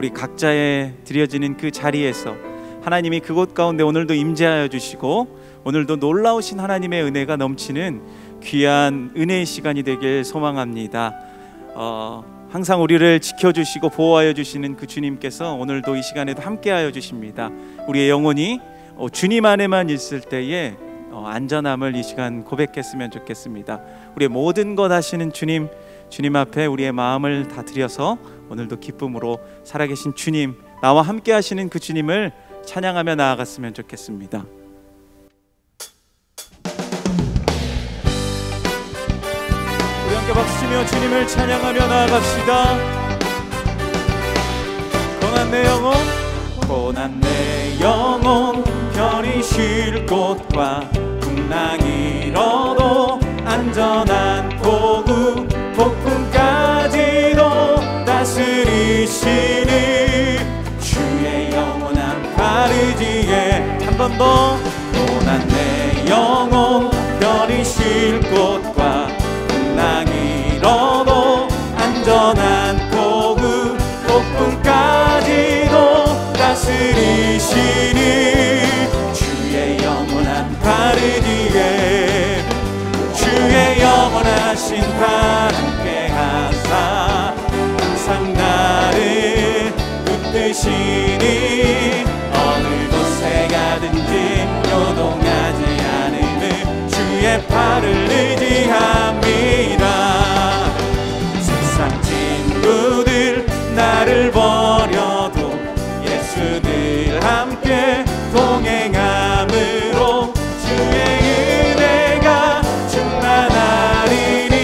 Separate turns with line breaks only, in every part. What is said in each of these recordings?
우리 각자에 드려지는 그 자리에서 하나님이 그곳 가운데 오늘도 임재하여 주시고 오늘도 놀라우신 하나님의 은혜가 넘치는 귀한 은혜의 시간이 되길 소망합니다. 항상 우리를 지켜주시고 보호하여 주시는 그 주님께서 오늘도 이 시간에도 함께하여 주십니다. 우리의 영혼이 주님 안에만 있을 때에 안전함을 이 시간 고백했으면 좋겠습니다. 우리의 모든 것 하시는 주님 앞에 우리의 마음을 다 드려서 오늘도 기쁨으로 살아계신 주님, 나와 함께 하시는 그 주님을 찬양하며 나아갔으면 좋겠습니다. 우리 함께 박수치며 주님을 찬양하며 나아갑시다. 고난 내 영혼, 고난 내 영혼, 별이 쉴 곳과 풍랑이 일어도 안전한 포구, 폭풍까지도 다스리시는 주의 영원한 가르지에 한 번 더. 고난 내 영혼, 별이 쉴 곳과 풍랑이 일어도 안전한 포구, 폭풍까지도 다스리시는 주의 영원한 가르지에 주의 영원하신 발 함께 하사 항상 나를 붙드시니 어느 곳에 가든지 요동하지 않으면 주의 팔을 의지합니다. 세상 친구들 나를 버려도 예수 늘 함께 동행함으로 주의 은혜가 충만하리니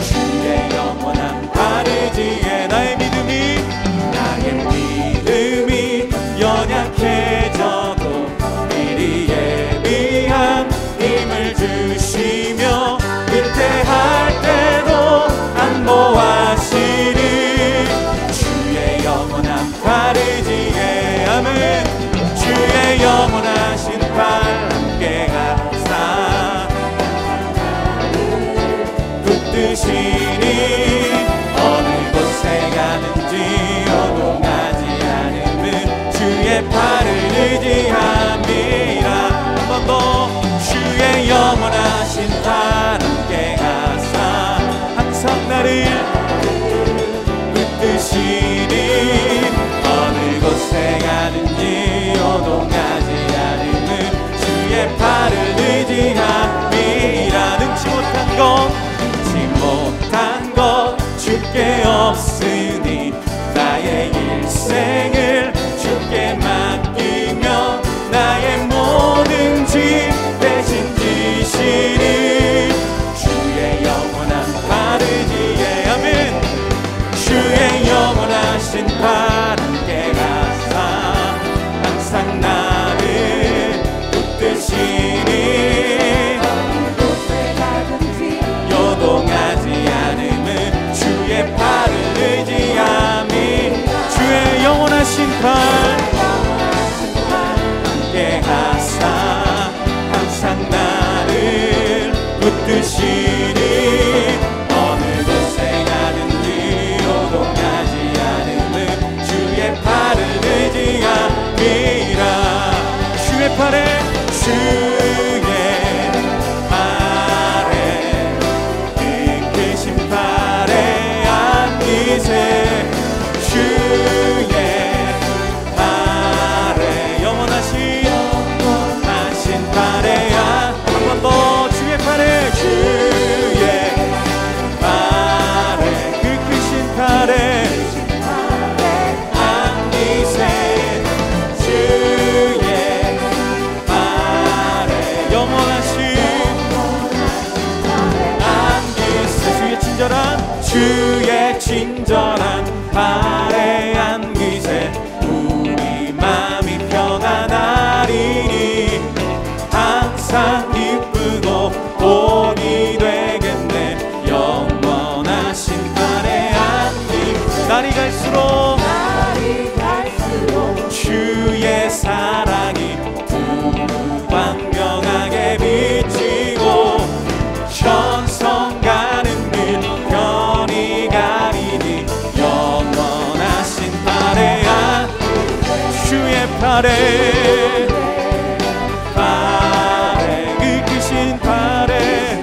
주의 영원한 가르지에 나의 믿음이 연약해져도 미리 예비한 힘을 주시며 위태할 때도 안보하시는 주의 영원한 가르지에 아멘. 주의 영원하신 팔 함께 가사 붙드시니 어느 곳에 가든지 요동하지 않으면 주의 팔을 의지합니다. 한 번 더. 주의 영원하신 팔 함께 가사 항상 나를 붙드시니 어느 곳에 가든지 요동하지 않으면 주의 팔을 의지합니다. 능치 못한 것 주께 없으니 나의 일생을 주께 맡기며 나의 모든 짐 대신 지시는 주의 영원한 가르지에 아멘. 주의 영원하신 팔 함께 가사 항상 나를 붙드시니 요동하지 않으면 주의 팔을 의지함이 주의 영원하신 팔에 그 크신 팔에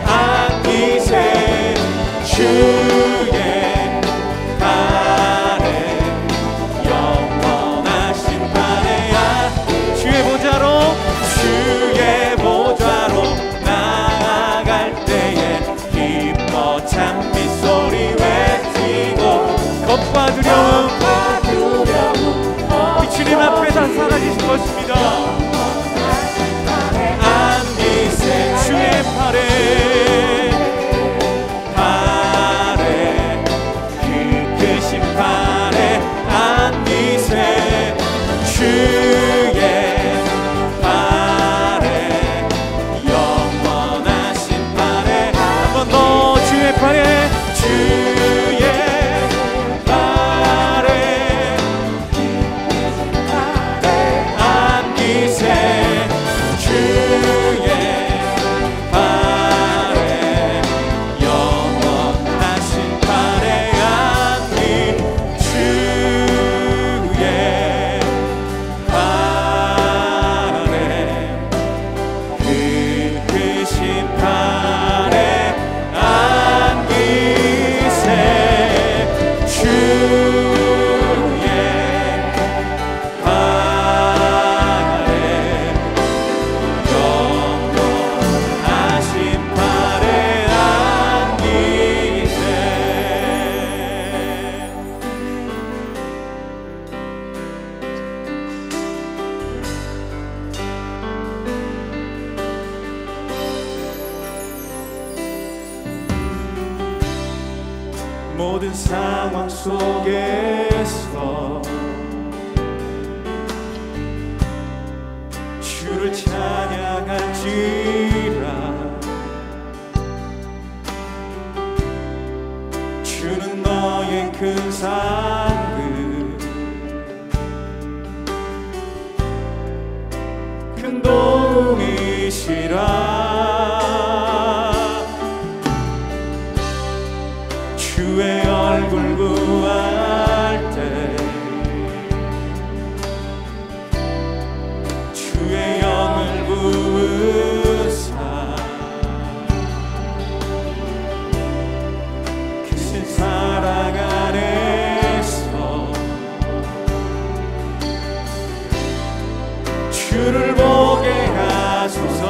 안기세 주의 팔에 영원하신 팔에 주의 보좌로 나아갈 때에 기뻐 찬미 소리 외치고 겁과 두려움 주님 앞에 다 사라지신 것입니다. 안기세 주의 팔에 그 크신 팔에 안기세 주의 팔에 영원하신 팔에 한 번 더 주의 팔에 모든 상황 속에서 주를 찬양할지라 주는 너의 큰 상급 큰 도움이시라 주의 얼굴 구할 때 주의 영을 부으사 크신 사랑 안에서 주를 보게 하소서.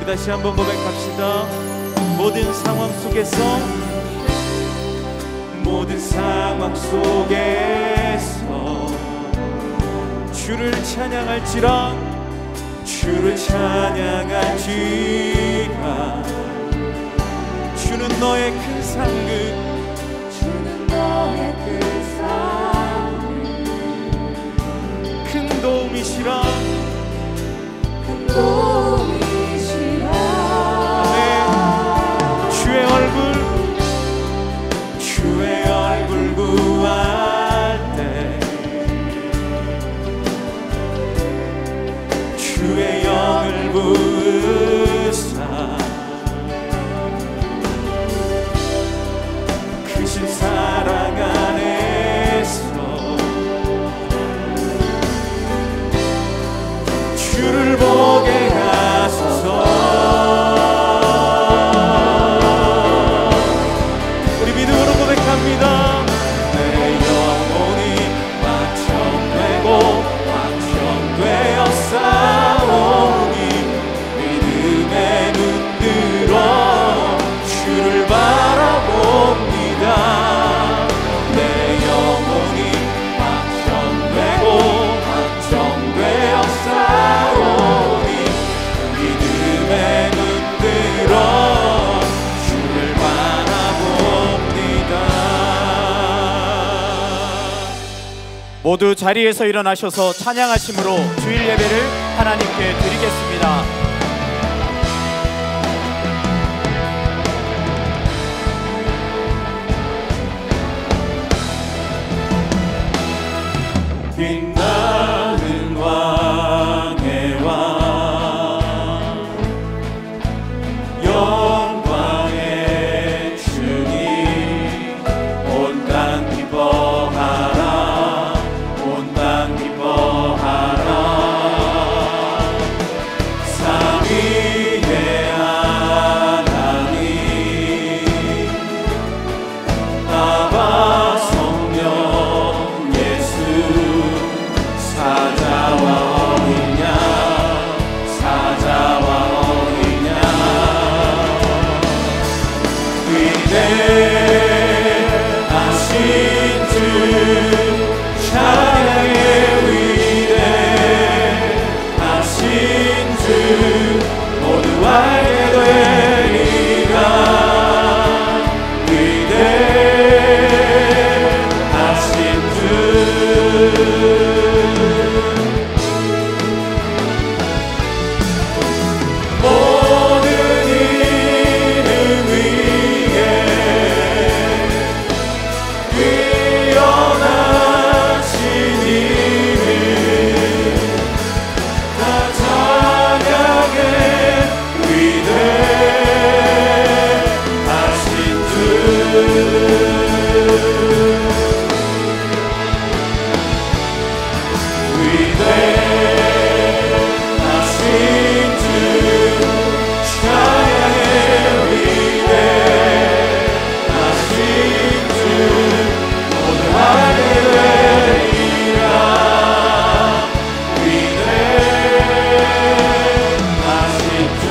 다시 한번 고백합시다. 모든 상황 속에서 주를 찬양할지라 주는 너의 큰 상급 큰 도움이시라 주의 얼굴 구할 때 주의 영을 부으사
모두 자리에서 일어나셔서 찬양하심으로 주일 예배를 하나님께 드리겠습니다.
빛나는 왕의 왕, 영광의 주님, 온 땅 기뻐하라, 온 땅 기뻐하라. 삼위의 하나님, 아바 성령 예수, 사자와 어린 양, 사자와 어린 양. 위대하신 주, 찬양의 위대하신 주, 모두 알게 되리라. 위대하신 주, 모든 이름 위에 뛰어나신 이름 다 찬양해. 위대하신 주, 위대하신 주, 찬양의 위대하신 주, 모두 알게 되리라. 위대하신 주,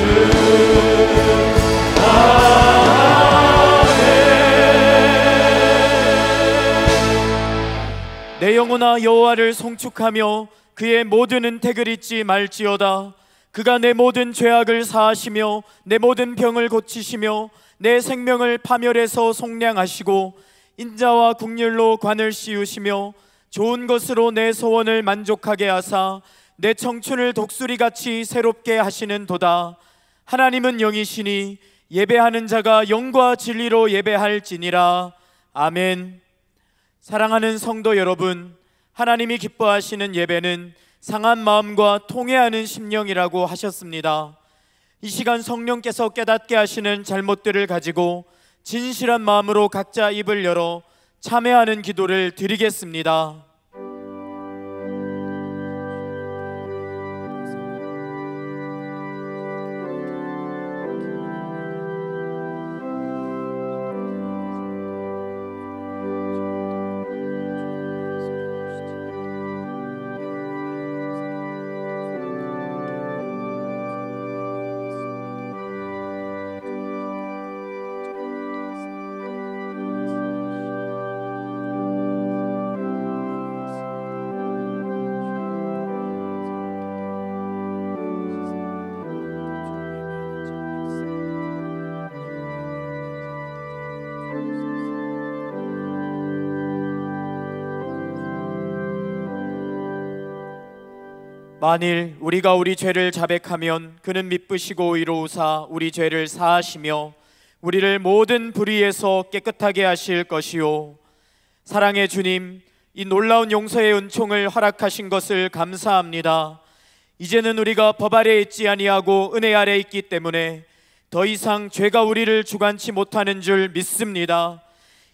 내 영혼아 여호와를 송축하며 그의 모든 은택을 잊지 말지어다. 그가 내 모든 죄악을 사하시며 내 모든 병을 고치시며 내 생명을 파멸해서 속량하시고 인자와 국률로 관을 씌우시며 좋은 것으로 내 소원을 만족하게 하사 내 청춘을 독수리같이 새롭게 하시는도다. 하나님은 영이시니 예배하는 자가 영과 진리로 예배할지니라. 아멘. 사랑하는 성도 여러분, 하나님이 기뻐하시는 예배는 상한 마음과 통회하는 심령이라고 하셨습니다. 이 시간 성령께서 깨닫게 하시는 잘못들을 가지고 진실한 마음으로 각자 입을 열어 참회하는 기도를 드리겠습니다. 만일 우리가 우리 죄를 자백하면 그는 미쁘시고 의로우사 우리 죄를 사하시며 우리를 모든 불의에서 깨끗하게 하실 것이요. 사랑의 주님, 이 놀라운 용서의 은총을 허락하신 것을 감사합니다. 이제는 우리가 법 아래 있지 아니하고 은혜 아래 있기 때문에 더 이상 죄가 우리를 주관치 못하는 줄 믿습니다.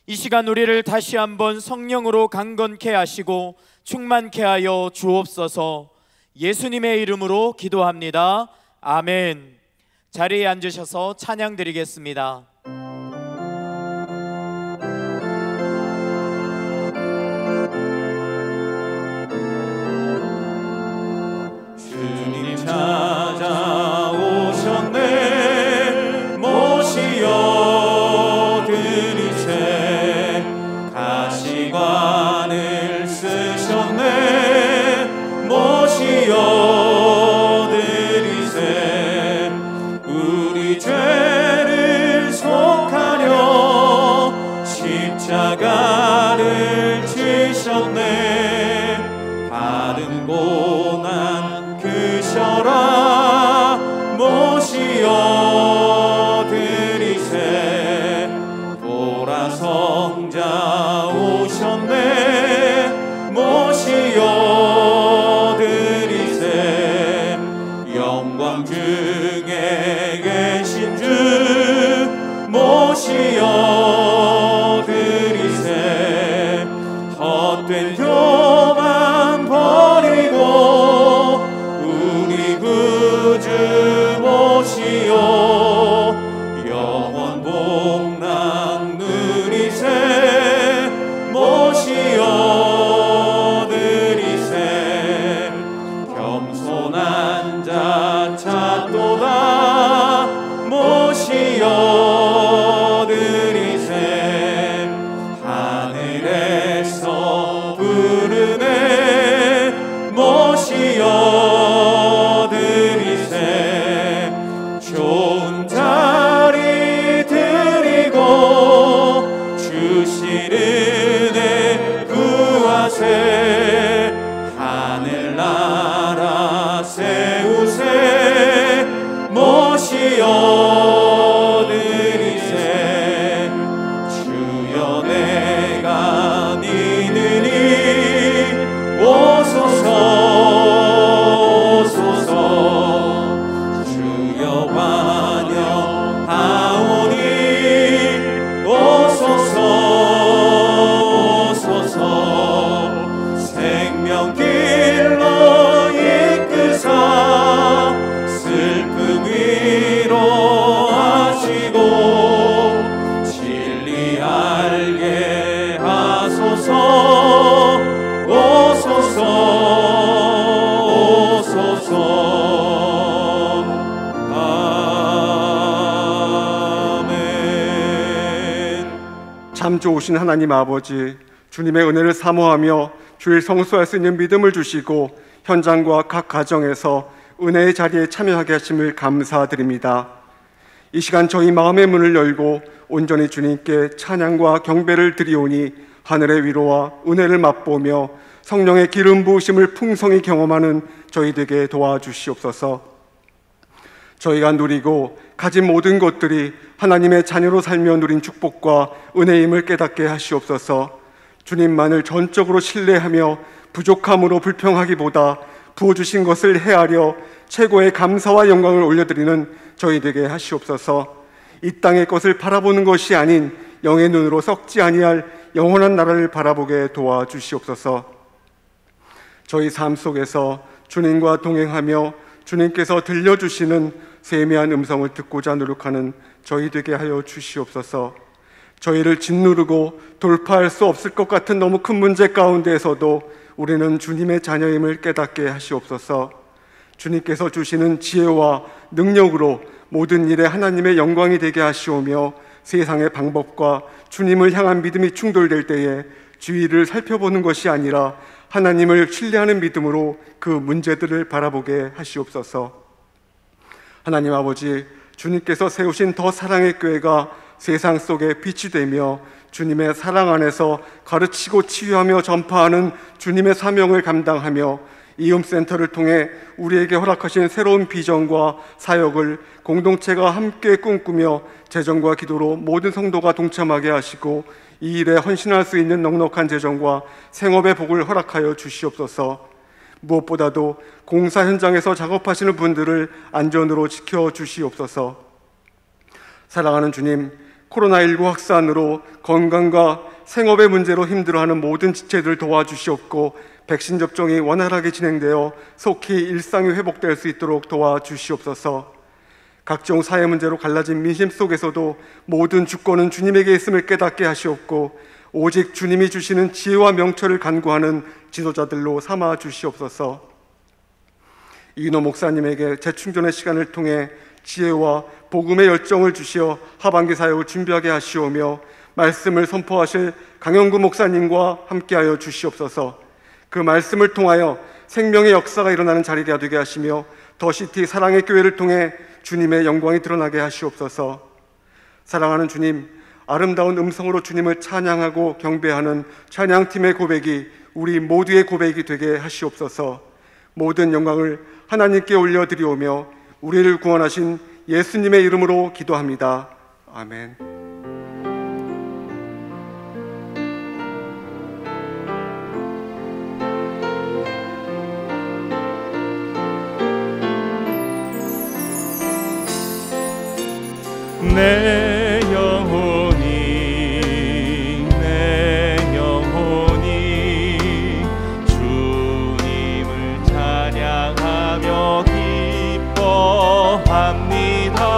이 시간 우리를 다시 한번 성령으로 강건케 하시고 충만케 하여 주옵소서. 예수님의 이름으로 기도합니다. 아멘. 자리에 앉으셔서 찬양 드리겠습니다.
주님 찾아오셨네. 모시어 드리세. 가시관을 쓰셨네. 모시어 드리세. 우리 죄를 모시어 영원 복락 누리세 모시어 드리세 겸손한 자 찾도다 모시어 드리세 하늘에서 부르네 모시어 드리세 좋은 자리 드리고 주실 은혜 구하세 하늘나라 세우세 모시어 드리세 주여 내가 믿으니 오소서 오소서 주여 환영하오니 오소서 오소서 생명길로 이끄사 슬픔 위로하시고 진리 알게 하소서 오소서 오소서 아멘.
참 좋으신 하나님 아버지, 주님의 은혜를 사모하며 주일 성수할 수 있는 믿음을 주시고 현장과 각 가정에서 은혜의 자리에 참여하게 하심을 감사드립니다. 이 시간 저희 마음의 문을 열고 온전히 주님께 찬양과 경배를 드리오니 하늘의 위로와 은혜를 맛보며 성령의 기름 부으심을 풍성히 경험하는 저희 되게 도와주시옵소서. 저희가 누리고 가진 모든 것들이 하나님의 자녀로 살며 누린 축복과 은혜임을 깨닫게 하시옵소서. 주님만을 전적으로 신뢰하며 부족함으로 불평하기보다 부어주신 것을 헤아려 최고의 감사와 영광을 올려드리는 저희 되게 하시옵소서. 이 땅의 것을 바라보는 것이 아닌 영의 눈으로 썩지 아니할 영원한 나라를 바라보게 도와주시옵소서. 저희 삶 속에서 주님과 동행하며 주님께서 들려주시는 세미한 음성을 듣고자 노력하는 저희 되게 하여 주시옵소서. 저희를 짓누르고 돌파할 수 없을 것 같은 너무 큰 문제 가운데에서도 우리는 주님의 자녀임을 깨닫게 하시옵소서. 주님께서 주시는 지혜와 능력으로 모든 일에 하나님의 영광이 되게 하시오며 세상의 방법과 주님을 향한 믿음이 충돌될 때에 주위를 살펴보는 것이 아니라 하나님을 신뢰하는 믿음으로 그 문제들을 바라보게 하시옵소서. 하나님 아버지, 주님께서 세우신 더 사랑의 교회가 세상 속에 빛이 되며 주님의 사랑 안에서 가르치고 치유하며 전파하는 주님의 사명을 감당하며 이음센터를 통해 우리에게 허락하신 새로운 비전과 사역을 공동체가 함께 꿈꾸며 재정과 기도로 모든 성도가 동참하게 하시고 이 일에 헌신할 수 있는 넉넉한 재정과 생업의 복을 허락하여 주시옵소서. 무엇보다도 공사 현장에서 작업하시는 분들을 안전으로 지켜주시옵소서. 사랑하는 주님, 코로나19 확산으로 건강과 생업의 문제로 힘들어하는 모든 지체들 도와주시옵고 백신 접종이 원활하게 진행되어 속히 일상이 회복될 수 있도록 도와주시옵소서. 각종 사회 문제로 갈라진 민심 속에서도 모든 주권은 주님에게 있음을 깨닫게 하시옵고 오직 주님이 주시는 지혜와 명철을 간구하는 지도자들로 삼아 주시옵소서. 이인호 목사님에게 재충전의 시간을 통해 지혜와 복음의 열정을 주시어 하반기 사역을 준비하게 하시오며 말씀을 선포하실 강영구 목사님과 함께하여 주시옵소서. 그 말씀을 통하여 생명의 역사가 일어나는 자리가 되게 하시며 더시티 사랑의 교회를 통해 주님의 영광이 드러나게 하시옵소서. 사랑하는 주님, 아름다운 음성으로 주님을 찬양하고 경배하는 찬양팀의 고백이 우리 모두의 고백이 되게 하시옵소서. 모든 영광을 하나님께 올려드리오며 우리를 구원하신 예수님의 이름으로 기도합니다. 아멘.
내 영혼이 주님을 찬양하며 기뻐합니다.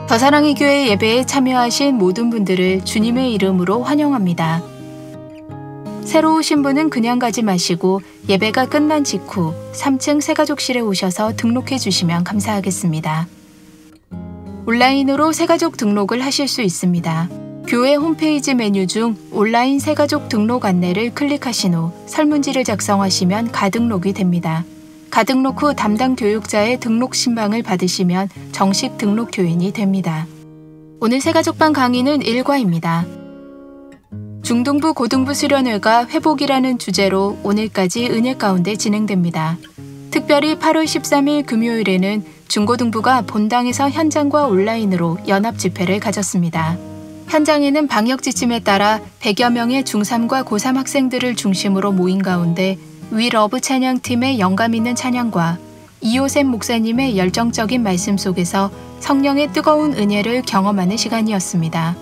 더사랑의 교회 예배에 참여하신 모든 분들을 주님의 이름으로 환영합니다. 새로 오신 분은 그냥 가지 마시고 예배가 끝난 직후 3층 새가족실에 오셔서 등록해 주시면 감사하겠습니다. 온라인으로 새가족 등록을 하실 수 있습니다. 교회 홈페이지 메뉴 중 온라인 새가족 등록 안내를 클릭하신 후 설문지를 작성하시면 가등록이 됩니다. 가등록 후 담당 교육자의 등록 신방을 받으시면 정식 등록 교인이 됩니다. 오늘 새가족반 강의는 1과입니다. 중등부 고등부 수련회가 회복이라는 주제로 오늘까지 은혜 가운데 진행됩니다. 특별히 8월 13일 금요일에는 중고등부가 본당에서 현장과 온라인으로 연합 집회를 가졌습니다. 현장에는 방역 지침에 따라 100여 명의 중3과 고3 학생들을 중심으로 모인 가운데 위러브 찬양팀의 영감 있는 찬양과 이호셉 목사님의 열정적인 말씀 속에서 성령의 뜨거운 은혜를 경험하는 시간이었습니다.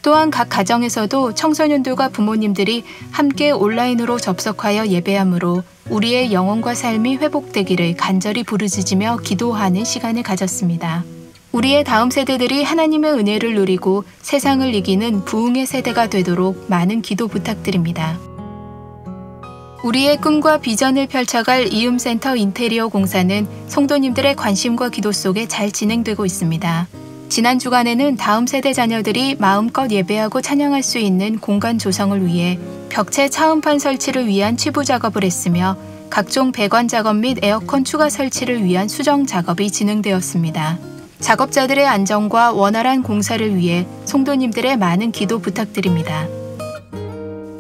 또한 각 가정에서도 청소년들과 부모님들이 함께 온라인으로 접속하여 예배함으로 우리의 영혼과 삶이 회복되기를 간절히 부르짖으며 기도하는 시간을 가졌습니다. 우리의 다음 세대들이 하나님의 은혜를 누리고 세상을 이기는 부흥의 세대가 되도록 많은 기도 부탁드립니다. 우리의 꿈과 비전을 펼쳐갈 이음센터 인테리어 공사는 성도님들의 관심과 기도 속에 잘 진행되고 있습니다. 지난 주간에는 다음 세대 자녀들이 마음껏 예배하고 찬양할 수 있는 공간 조성을 위해 벽체 차음판 설치를 위한 치부 작업을 했으며 각종 배관 작업 및 에어컨 추가 설치를 위한 수정 작업이 진행되었습니다. 작업자들의 안전과 원활한 공사를 위해 성도님들의 많은 기도 부탁드립니다.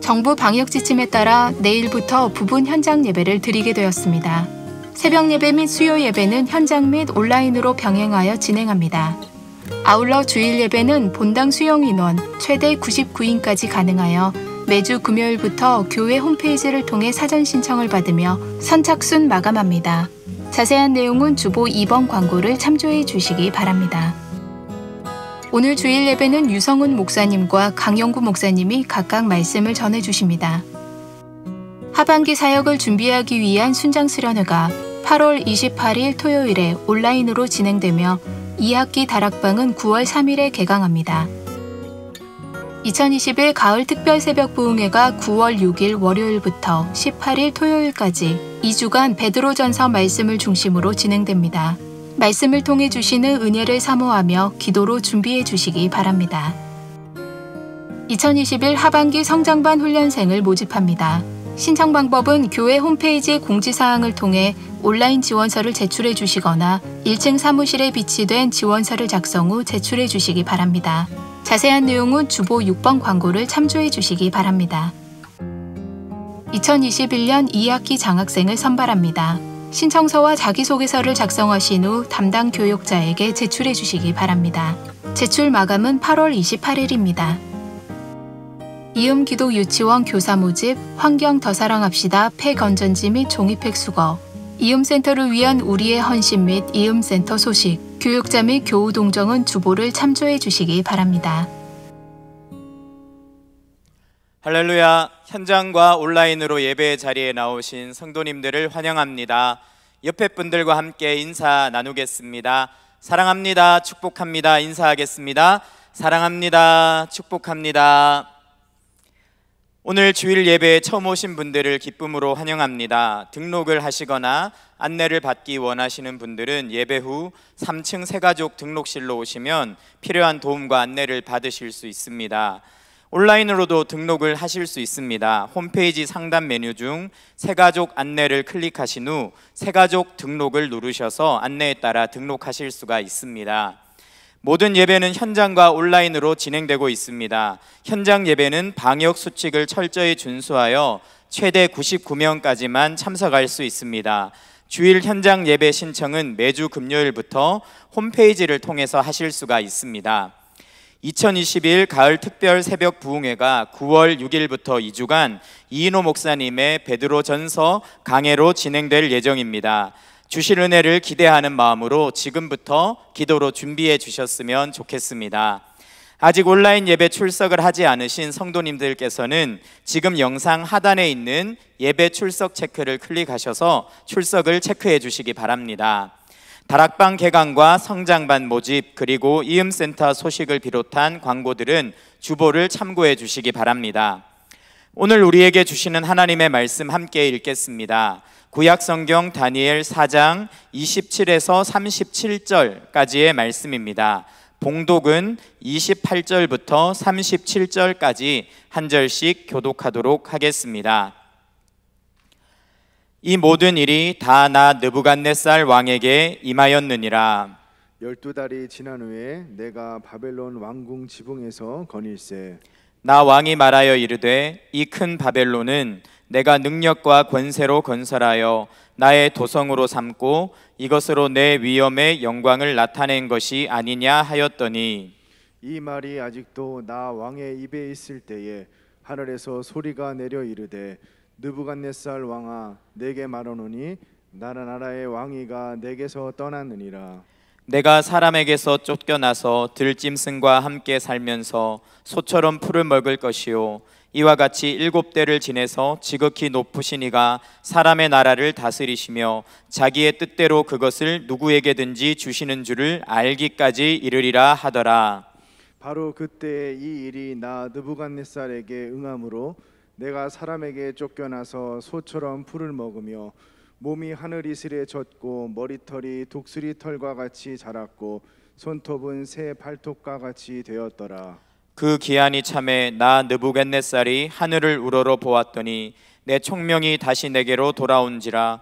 정부 방역 지침에 따라 내일부터 부분 현장 예배를 드리게 되었습니다. 새벽 예배 및 수요 예배는 현장 및 온라인으로 병행하여 진행합니다. 아울러 주일 예배는 본당 수용 인원 최대 99인까지 가능하여 매주 금요일부터 교회 홈페이지를 통해 사전 신청을 받으며 선착순 마감합니다. 자세한 내용은 주보 2번 광고를 참조해 주시기 바랍니다. 오늘 주일 예배는 유성훈 목사님과 강영구 목사님이 각각 말씀을 전해 주십니다. 하반기 사역을 준비하기 위한 순장 수련회가 8월 28일 토요일에 온라인으로 진행되며 2학기 다락방은 9월 3일에 개강합니다. 2021 가을 특별 새벽 부흥회가 9월 6일 월요일부터 18일 토요일까지 2주간 베드로전서 말씀을 중심으로 진행됩니다. 말씀을 통해 주시는 은혜를 사모하며 기도로 준비해 주시기 바랍니다. 2021 하반기 성장반 훈련생을 모집합니다. 신청 방법은 교회 홈페이지 공지사항을 통해 온라인 지원서를 제출해 주시거나 1층 사무실에 비치된 지원서를 작성 후 제출해 주시기 바랍니다. 자세한 내용은 주보 6번 광고를 참조해 주시기 바랍니다. 2021년 2학기 장학생을 선발합니다. 신청서와 자기소개서를 작성하신 후 담당 교육자에게 제출해 주시기 바랍니다. 제출 마감은 8월 28일입니다. 이음기도 유치원 교사 모집, 환경 더 사랑합시다 폐건전지 및 종이팩 수거, 이음센터를 위한 우리의 헌신 및 이음센터 소식, 교육자 및 교우 동정은 주보를 참조해 주시기 바랍니다.
할렐루야. 현장과 온라인으로 예배 자리에 나오신 성도님들을 환영합니다. 옆에 분들과 함께 인사 나누겠습니다. 사랑합니다. 축복합니다. 인사하겠습니다. 사랑합니다. 축복합니다. 오늘 주일 예배에 처음 오신 분들을 기쁨으로 환영합니다. 등록을 하시거나 안내를 받기 원하시는 분들은 예배 후 3층 새가족 등록실로 오시면 필요한 도움과 안내를 받으실 수 있습니다. 온라인으로도 등록을 하실 수 있습니다. 홈페이지 상단 메뉴 중 새가족 안내를 클릭하신 후 새가족 등록을 누르셔서 안내에 따라 등록하실 수가 있습니다. 모든 예배는 현장과 온라인으로 진행되고 있습니다. 현장 예배는 방역 수칙을 철저히 준수하여 최대 99명까지만 참석할 수 있습니다. 주일 현장 예배 신청은 매주 금요일부터 홈페이지를 통해서 하실 수가 있습니다. 2021 가을 특별 새벽 부흥회가 9월 6일부터 2주간 이인호 목사님의 베드로 전서 강해로 진행될 예정입니다. 주실 은혜를 기대하는 마음으로 지금부터 기도로 준비해 주셨으면 좋겠습니다. 아직 온라인 예배 출석을 하지 않으신 성도님들께서는 지금 영상 하단에 있는 예배 출석 체크를 클릭하셔서 출석을 체크해 주시기 바랍니다. 다락방 개강과 성장반 모집 그리고 이음센터 소식을 비롯한 광고들은 주보를 참고해 주시기 바랍니다. 오늘 우리에게 주시는 하나님의 말씀 함께 읽겠습니다. 구약성경 다니엘 4장 27에서 37절까지의 말씀입니다. 봉독은 28절부터 37절까지 한 절씩 교독하도록 하겠습니다. 이 모든 일이 다 나 느부갓네살 왕에게 임하였느니라.
12달이 지난 후에 내가 바벨론 왕궁 지붕에서 거닐세.
나 왕이 말하여 이르되 이 큰 바벨론은 내가 능력과 권세로 건설하여 나의 도성으로 삼고 이것으로 내 위엄의 영광을 나타낸 것이 아니냐 하였더니,
이 말이 아직도 나 왕의 입에 있을 때에 하늘에서 소리가 내려 이르되 느부갓네살 왕아 내게 말하노니 나라의 왕위가 내게서 떠났느니라.
내가 사람에게서 쫓겨나서 들짐승과 함께 살면서 소처럼 풀을 먹을 것이요 이와 같이 7대를 지내서 지극히 높으신 이가 사람의 나라를 다스리시며 자기의 뜻대로 그것을 누구에게든지 주시는 줄을 알기까지 이르리라 하더라.
바로 그때 이 일이 나 느부갓네살에게 응함으로 내가 사람에게 쫓겨나서 소처럼 풀을 먹으며 몸이 하늘 이슬에 젖고 머리털이 독수리 털과 같이 자랐고 손톱은 새 발톱과 같이 되었더라.
그 기한이 참에 나 느부갓네살이 하늘을 우러러 보았더니 내 총명이 다시 내게로 돌아온지라.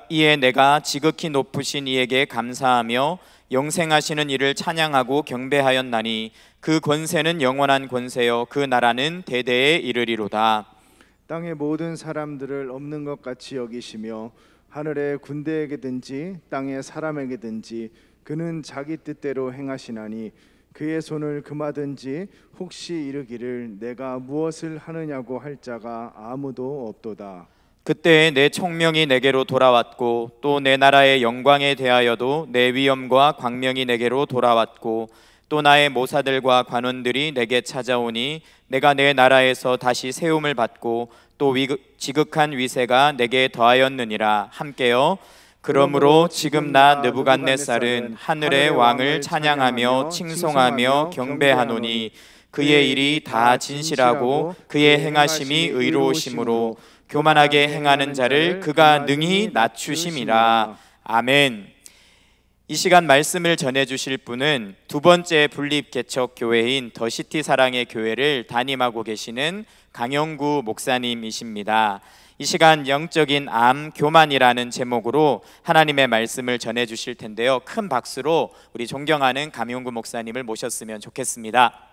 이에 내가 지극히 높으신 이에게 감사하며 영생하시는 이를 찬양하고 경배하였나니 그 권세는 영원한 권세요 그 나라는 대대에 이르리로다.
땅의 모든 사람들을 없는 것 같이 여기시며 하늘의 군대에게든지 땅의 사람에게든지 그는 자기 뜻대로 행하시나니 그의 손을 금하든지 혹시 이르기를 내가 무엇을 하느냐고 할 자가 아무도 없도다.
그때 내 총명이 내게로 돌아왔고 또 내 나라의 영광에 대하여도 내 위엄과 광명이 내게로 돌아왔고 또 나의 모사들과 관원들이 내게 찾아오니 내가 내 나라에서 다시 세움을 받고 또 지극한 위세가 내게 더하였느니라. 함께요. 그러므로 지금 나 느부갓네살은 하늘의 왕을 찬양하며 칭송하며 경배하노니 그의 일이 다 진실하고 그의 행하심이 의로우심으로 교만하게 행하는 자를 그가 능히 낮추심이라. 아멘. 이 시간 말씀을 전해주실 분은 두 번째 분립개척교회인 더시티 사랑의 교회를 담임하고 계시는 강영구 목사님이십니다. 이 시간 영적인 암 교만이라는 제목으로 하나님의 말씀을 전해주실 텐데요. 큰 박수로 우리 존경하는 강영구 목사님을 모셨으면 좋겠습니다.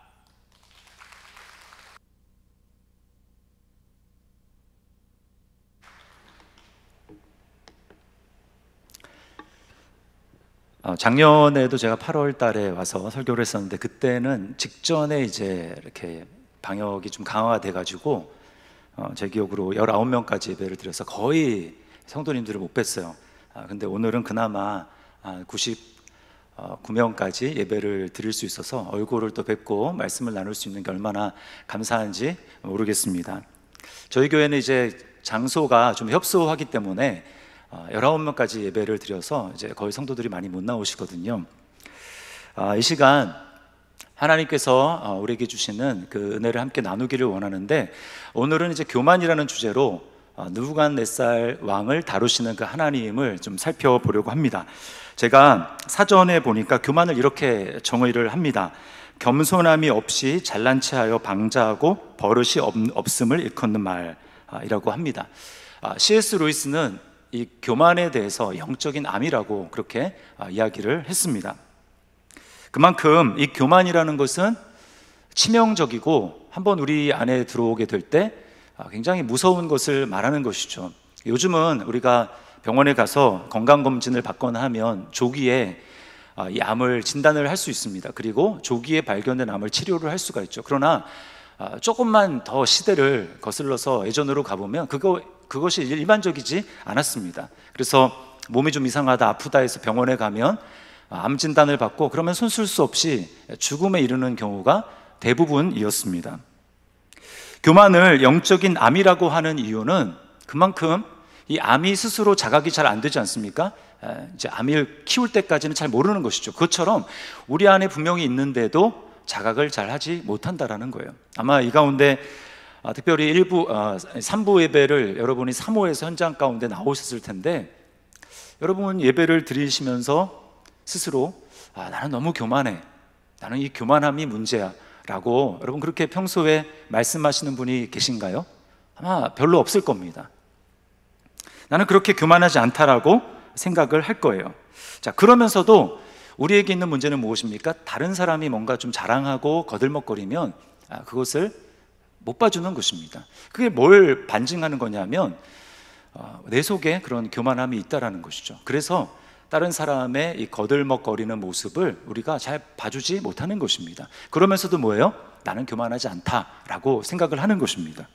작년에도 제가 8월 달에 와서 설교를 했었는데 그때는 직전에 이제 이렇게 방역이 좀 강화가 돼가지고 제 기억으로 19명까지 예배를 드려서 거의 성도님들을 못 뵀어요. 근데 오늘은 그나마 99명까지 예배를 드릴 수 있어서 얼굴을 또 뵙고 말씀을 나눌 수 있는 게 얼마나 감사한지 모르겠습니다. 저희 교회는 이제 장소가 좀 협소하기 때문에 19명까지 예배를 드려서 이제 거의 성도들이 많이 못 나오시거든요. 이 시간 하나님께서 우리에게 주시는 그 은혜를 함께 나누기를 원하는데 오늘은 이제 교만이라는 주제로 느부갓네살 왕을 다루시는 그 하나님을 좀 살펴보려고 합니다. 제가 사전에 보니까 교만을 이렇게 정의를 합니다. 겸손함이 없이 잘난 체하여 방자하고 버릇이 없음을 일컫는 말이라고 합니다. C.S. 루이스는 이 교만에 대해서 영적인 암이라고 그렇게 이야기를 했습니다. 그만큼 이 교만이라는 것은 치명적이고 한번 우리 안에 들어오게 될 때 굉장히 무서운 것을 말하는 것이죠. 요즘은 우리가 병원에 가서 건강검진을 받거나 하면 조기에 이 암을 진단을 할 수 있습니다. 그리고 조기에 발견된 암을 치료를 할 수가 있죠. 그러나 조금만 더 시대를 거슬러서 예전으로 가보면 그것이 일반적이지 않았습니다. 그래서 몸이 좀 이상하다, 아프다 해서 병원에 가면 암 진단을 받고 그러면 손쓸 수 없이 죽음에 이르는 경우가 대부분이었습니다. 교만을 영적인 암이라고 하는 이유는 그만큼 이 암이 스스로 자각이 잘 안 되지 않습니까? 이제 아미를 키울 때까지는 잘 모르는 것이죠. 그것처럼 우리 안에 분명히 있는데도 자각을 잘 하지 못한다라는 거예요. 아마 이 가운데 특별히 3부 예배를 여러분이 3호에서 현장 가운데 나오셨을 텐데, 여러분 예배를 드리시면서 스스로 나는 너무 교만해, 나는 이 교만함이 문제야 라고 여러분 그렇게 평소에 말씀하시는 분이 계신가요? 아마 별로 없을 겁니다. 나는 그렇게 교만하지 않다라고 생각을 할 거예요. 자, 그러면서도 우리에게 있는 문제는 무엇입니까? 다른 사람이 뭔가 좀 자랑하고 거들먹거리면 그것을 못 봐주는 것입니다. 그게 뭘 반증하는 거냐면 내 속에 그런 교만함이 있다라는 것이죠. 그래서 다른 사람의 이 거들먹거리는 모습을 우리가 잘 봐주지 못하는 것입니다. 그러면서도 뭐예요? 나는 교만하지 않다라고 생각을 하는 것입니다.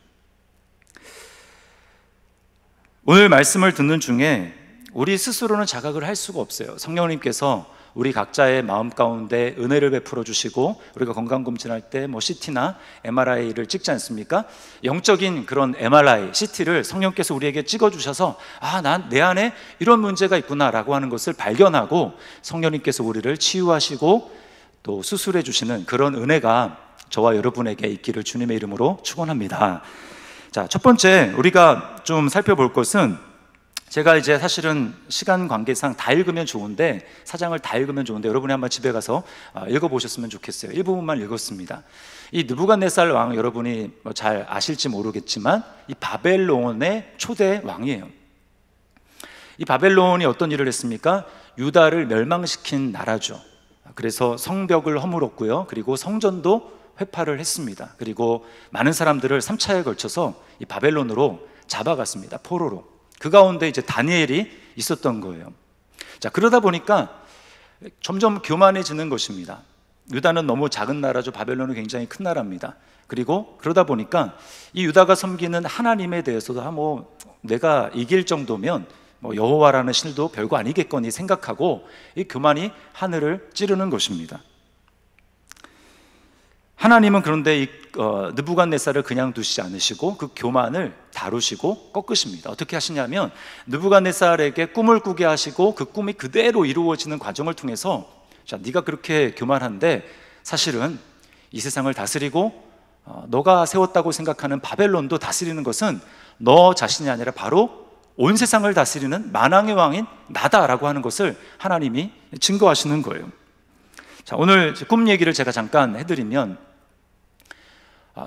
오늘 말씀을 듣는 중에 우리 스스로는 자각을 할 수가 없어요. 성령님께서 우리 각자의 마음 가운데 은혜를 베풀어 주시고, 우리가 건강검진할 때 뭐 CT나 MRI를 찍지 않습니까? 영적인 그런 MRI, CT를 성령께서 우리에게 찍어 주셔서 난 내 안에 이런 문제가 있구나 라고 하는 것을 발견하고 성령님께서 우리를 치유하시고 또 수술해 주시는 그런 은혜가 저와 여러분에게 있기를 주님의 이름으로 축원합니다. 자, 첫 번째 우리가 좀 살펴볼 것은, 제가 이제 사실은 시간 관계상 다 읽으면 좋은데, 사장을 다 읽으면 좋은데 여러분이 한번 집에 가서 읽어보셨으면 좋겠어요. 일부분만 읽었습니다. 이 느부갓네살 왕, 여러분이 잘 아실지 모르겠지만 이 바벨론의 초대 왕이에요. 이 바벨론이 어떤 일을 했습니까? 유다를 멸망시킨 나라죠. 그래서 성벽을 허물었고요, 그리고 성전도 회파를 했습니다. 그리고 많은 사람들을 3차에 걸쳐서 이 바벨론으로 잡아갔습니다. 포로로. 그 가운데 이제 다니엘이 있었던 거예요. 자, 그러다 보니까 점점 교만해지는 것입니다. 유다는 너무 작은 나라죠. 바벨론은 굉장히 큰 나라입니다. 그리고 그러다 보니까 이 유다가 섬기는 하나님에 대해서도 내가 이길 정도면 여호와라는 신도 별거 아니겠거니 생각하고 이 교만이 하늘을 찌르는 것입니다. 하나님은 그런데 이 느부갓네살을 그냥 두시지 않으시고 그 교만을 다루시고 꺾으십니다. 어떻게 하시냐면, 느부갓네살에게 꿈을 꾸게 하시고 그 꿈이 그대로 이루어지는 과정을 통해서, 자, 네가 그렇게 교만한데 사실은 이 세상을 다스리고 너가 세웠다고 생각하는 바벨론도 다스리는 것은 너 자신이 아니라 바로 온 세상을 다스리는 만왕의 왕인 나다라고 하는 것을 하나님이 증거하시는 거예요. 자, 오늘 꿈 얘기를 제가 잠깐 해드리면,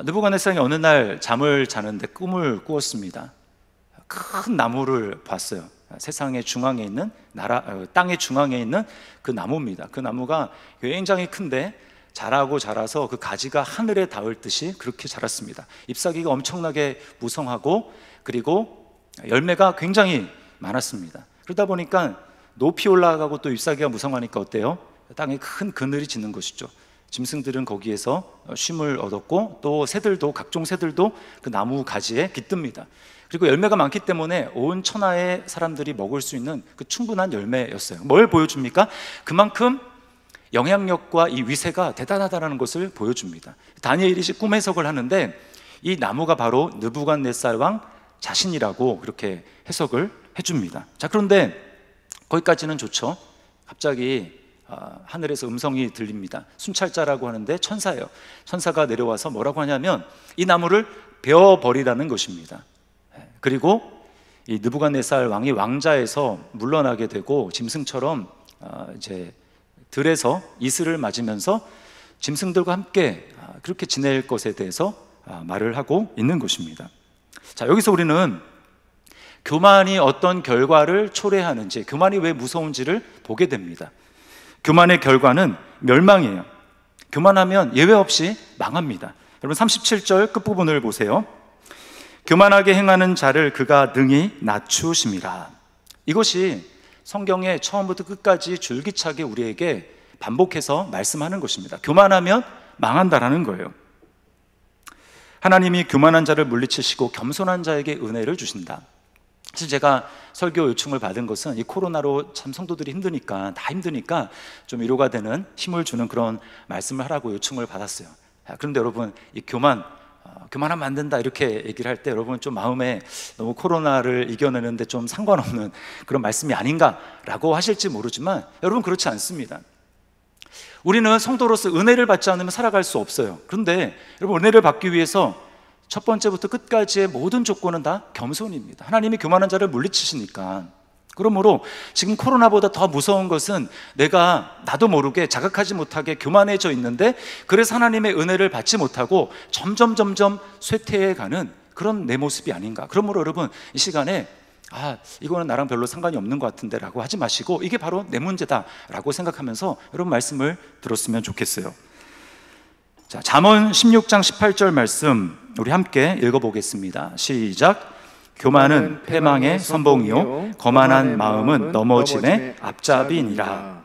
느부갓네살이 어느 날 잠을 자는데 꿈을 꾸었습니다. 큰 나무를 봤어요. 세상의 중앙에 있는 땅의 중앙에 있는 그 나무입니다. 그 나무가 굉장히 큰데 자라서 그 가지가 하늘에 닿을 듯이 그렇게 자랐습니다. 잎사귀가 엄청나게 무성하고, 그리고 열매가 굉장히 많았습니다. 그러다 보니까 높이 올라가고 또 잎사귀가 무성하니까 어때요? 땅에 큰 그늘이 지는 것이죠. 짐승들은 거기에서 쉼을 얻었고, 또 새들도, 각종 새들도 그 나무 가지에 깃듭니다. 그리고 열매가 많기 때문에 온 천하의 사람들이 먹을 수 있는 그 충분한 열매였어요. 뭘 보여줍니까? 그만큼 영향력과 이 위세가 대단하다는 것을 보여줍니다. 다니엘이 꿈 해석을 하는데 이 나무가 바로 느부갓네살 왕 자신이라고 그렇게 해석을 해줍니다. 자, 그런데 거기까지는 좋죠. 갑자기 하늘에서 음성이 들립니다. 순찰자라고 하는데 천사예요. 천사가 내려와서 뭐라고 하냐면 이 나무를 베어버리라는 것입니다. 그리고 이 느부갓네살 왕이 왕자에서 물러나게 되고 짐승처럼 이제 들에서 이슬을 맞으면서 짐승들과 함께 그렇게 지낼 것에 대해서 말을 하고 있는 것입니다. 자, 여기서 우리는 교만이 어떤 결과를 초래하는지, 교만이 왜 무서운지를 보게 됩니다. 교만의 결과는 멸망이에요. 교만하면 예외 없이 망합니다. 여러분 37절 끝부분을 보세요. 교만하게 행하는 자를 그가 능히 낮추심이라. 이것이 성경의 처음부터 끝까지 줄기차게 우리에게 반복해서 말씀하는 것입니다. 교만하면 망한다라는 거예요. 하나님이 교만한 자를 물리치시고 겸손한 자에게 은혜를 주신다. 사실 제가 설교 요청을 받은 것은 이 코로나로 참 성도들이 다 힘드니까 좀 위로가 되는 힘을 주는 그런 말씀을 하라고 요청을 받았어요. 그런데 여러분, 이 교만 교만하면 안 된다 이렇게 얘기를 할 때 여러분 좀 마음에 너무 코로나를 이겨내는데 좀 상관없는 그런 말씀이 아닌가라고 하실지 모르지만 여러분 그렇지 않습니다. 우리는 성도로서 은혜를 받지 않으면 살아갈 수 없어요. 그런데 여러분 은혜를 받기 위해서 첫 번째부터 끝까지의 모든 조건은 다 겸손입니다. 하나님이 교만한 자를 물리치시니까. 그러므로 지금 코로나보다 더 무서운 것은 내가 나도 모르게 자각하지 못하게 교만해져 있는데 그래서 하나님의 은혜를 받지 못하고 점점 쇠퇴해가는 그런 내 모습이 아닌가. 그러므로 여러분 이 시간에 이거는 나랑 별로 상관이 없는 것 같은데 라고 하지 마시고 이게 바로 내 문제다 라고 생각하면서 여러분 말씀을 들었으면 좋겠어요. 자, 잠언 16장 18절 말씀 우리 함께 읽어보겠습니다. 시작. 교만은 패망의 선봉이요 거만한 마음은 넘어짐의 앞잡이니라.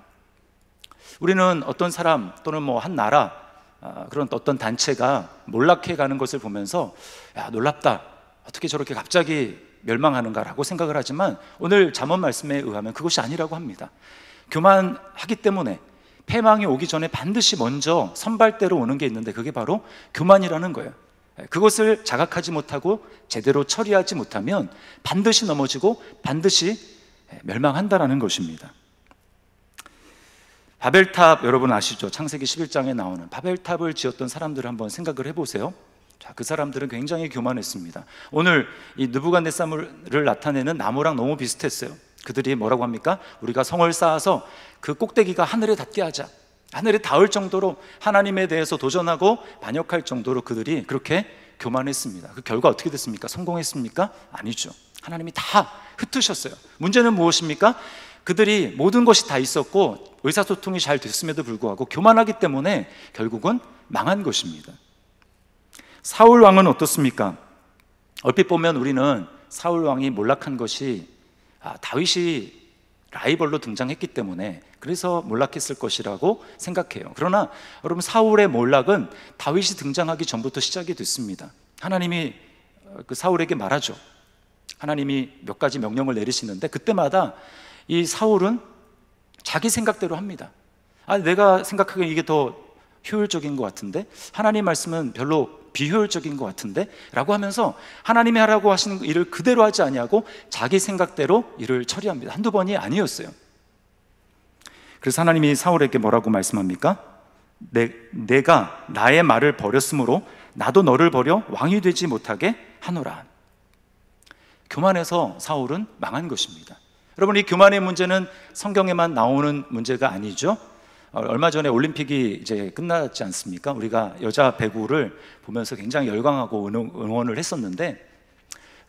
우리는 어떤 사람 또는 한 나라 그런 어떤 단체가 몰락해 가는 것을 보면서 야 놀랍다, 어떻게 저렇게 갑자기 멸망하는가라고 생각을 하지만 오늘 잠언 말씀에 의하면 그것이 아니라고 합니다. 교만하기 때문에 패망이 오기 전에 반드시 먼저 선발대로 오는 게 있는데 그게 바로 교만이라는 거예요. 그것을 자각하지 못하고 제대로 처리하지 못하면 반드시 넘어지고 반드시 멸망한다라는 것입니다. 바벨탑 여러분 아시죠? 창세기 11장에 나오는 바벨탑을 지었던 사람들을 한번 생각을 해보세요. 자, 그 사람들은 굉장히 교만했습니다. 오늘 이 느부갓네살을 나타내는 나무랑 너무 비슷했어요. 그들이 뭐라고 합니까? 우리가 성을 쌓아서 그 꼭대기가 하늘에 닿게 하자, 하늘에 닿을 정도로 하나님에 대해서 도전하고 반역할 정도로 그들이 그렇게 교만했습니다. 그 결과 어떻게 됐습니까? 성공했습니까? 아니죠. 하나님이 다 흩으셨어요. 문제는 무엇입니까? 그들이 모든 것이 다 있었고 의사소통이 잘 됐음에도 불구하고 교만하기 때문에 결국은 망한 것입니다. 사울 왕은 어떻습니까? 얼핏 보면 우리는 사울 왕이 몰락한 것이 다윗이 라이벌로 등장했기 때문에 그래서 몰락했을 것이라고 생각해요. 그러나 여러분 사울의 몰락은 다윗이 등장하기 전부터 시작이 됐습니다. 하나님이 그 사울에게 말하죠. 하나님이 몇 가지 명령을 내리시는데 그때마다 이 사울은 자기 생각대로 합니다. 내가 생각하기에 이게 더 효율적인 것 같은데 하나님 말씀은 별로 비효율적인 것 같은데 라고 하면서 하나님이 하라고 하시는 일을 그대로 하지 아니하고 자기 생각대로 일을 처리합니다. 한두 번이 아니었어요. 그래서 하나님이 사울에게 뭐라고 말씀합니까? 내가 나의 말을 버렸으므로 나도 너를 버려 왕이 되지 못하게 하노라. 교만해서 사울은 망한 것입니다. 여러분 이 교만의 문제는 성경에만 나오는 문제가 아니죠. 얼마 전에 올림픽이 이제 끝났지 않습니까? 우리가 여자 배구를 보면서 굉장히 열광하고 응원을 했었는데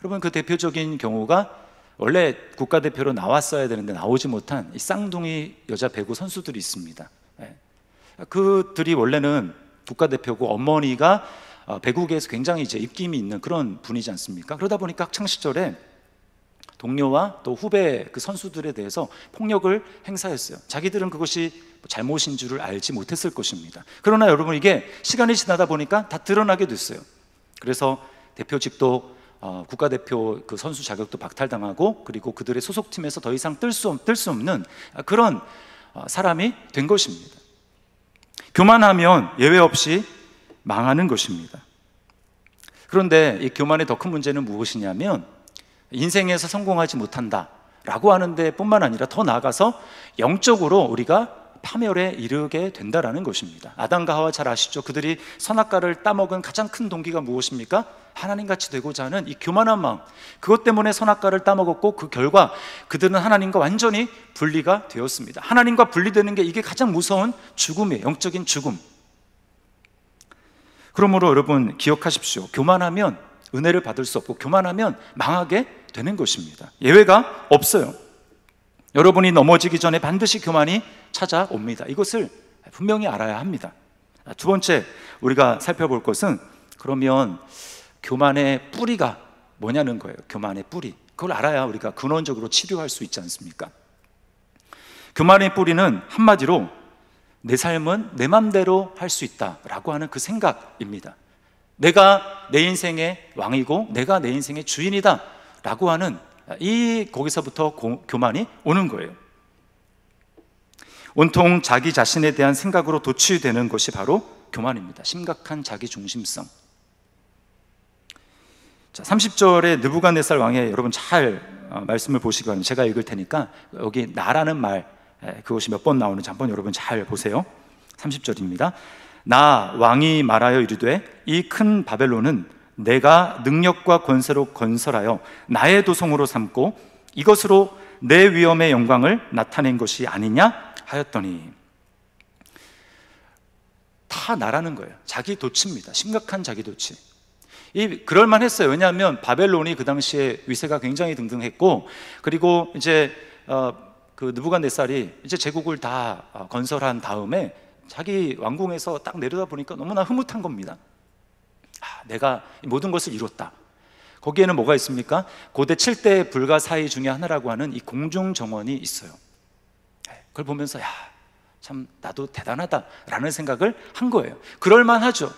여러분 그 대표적인 경우가 원래 국가대표로 나왔어야 되는데 나오지 못한 이 쌍둥이 여자 배구 선수들이 있습니다. 그들이 원래는 국가대표고 어머니가 배구계에서 굉장히 이제 입김이 있는 그런 분이지 않습니까? 그러다 보니까 학창시절에 동료와 또 후배 그 선수들에 대해서 폭력을 행사했어요. 자기들은 그것이 잘못인 줄을 알지 못했을 것입니다. 그러나 여러분 이게 시간이 지나다 보니까 다 드러나게 됐어요. 그래서 대표직도 국가대표 그 선수 자격도 박탈당하고 그리고 그들의 소속팀에서 더 이상 뜰 수 없는 그런 사람이 된 것입니다. 교만하면 예외 없이 망하는 것입니다. 그런데 이 교만의 더 큰 문제는 무엇이냐면 인생에서 성공하지 못한다 라고 하는데 뿐만 아니라 더 나아가서 영적으로 우리가 파멸에 이르게 된다라는 것입니다. 아담과 하와 잘 아시죠? 그들이 선악과를 따먹은 가장 큰 동기가 무엇입니까? 하나님같이 되고자 하는 이 교만한 마음, 그것 때문에 선악과를 따먹었고 그 결과 그들은 하나님과 완전히 분리가 되었습니다. 하나님과 분리되는 게 이게 가장 무서운 죽음이에요. 영적인 죽음. 그러므로 여러분 기억하십시오. 교만하면 은혜를 받을 수 없고 교만하면 망하게 되는 것입니다. 예외가 없어요. 여러분이 넘어지기 전에 반드시 교만이 찾아옵니다. 이것을 분명히 알아야 합니다. 두 번째 우리가 살펴볼 것은 그러면 교만의 뿌리가 뭐냐는 거예요. 교만의 뿌리. 그걸 알아야 우리가 근원적으로 치료할 수 있지 않습니까? 교만의 뿌리는 한마디로 내 삶은 내 맘대로 할 수 있다라고 하는 그 생각입니다. 내가 내 인생의 왕이고 내가 내 인생의 주인이다 라고 하는 거기서부터 교만이 오는 거예요. 온통 자기 자신에 대한 생각으로 도취되는 것이 바로 교만입니다. 심각한 자기 중심성. 자, 30절에 느부갓네살 왕의 여러분 잘 말씀을 보시기 바랍니다. 제가 읽을 테니까 여기 나라는 말 그것이 몇 번 나오는지 한번 여러분 잘 보세요. 30절입니다. 나 왕이 말하여 이르되 이 큰 바벨론은 내가 능력과 권세로 건설하여 나의 도성으로 삼고 이것으로 내 위엄의 영광을 나타낸 것이 아니냐 하였더니, 다 나라는 거예요. 자기 도취입니다. 심각한 자기 도취. 그럴만했어요. 왜냐하면 바벨론이 그 당시에 위세가 굉장히 등등했고, 그리고 이제 그 느부갓네살이 이제 제국을 다 건설한 다음에 자기 왕궁에서 딱 내려다 보니까 너무나 흐뭇한 겁니다. 내가 모든 것을 이뤘다. 거기에는 뭐가 있습니까? 고대 7대 불가사의 중에 하나라고 하는 이 공중정원이 있어요. 그걸 보면서 참 나도 대단하다라는 생각을 한 거예요. 그럴만하죠.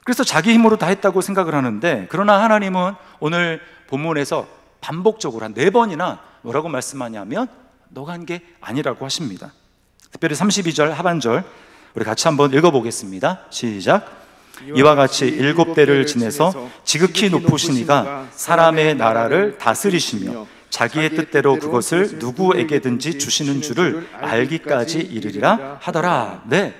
그래서 자기 힘으로 다 했다고 생각을 하는데, 그러나 하나님은 오늘 본문에서 반복적으로 한 4번이나 뭐라고 말씀하냐면 너가 한 게 아니라고 하십니다. 특별히 32절 하반절 우리 같이 한번 읽어보겠습니다. 시작. 이와 같이 7대를 지내서 지극히 높으신 이가 사람의 나라를 다스리시며 자기의 뜻대로 그것을 누구에게든지 주시는 줄을 알기까지 이르리라 하더라. 네,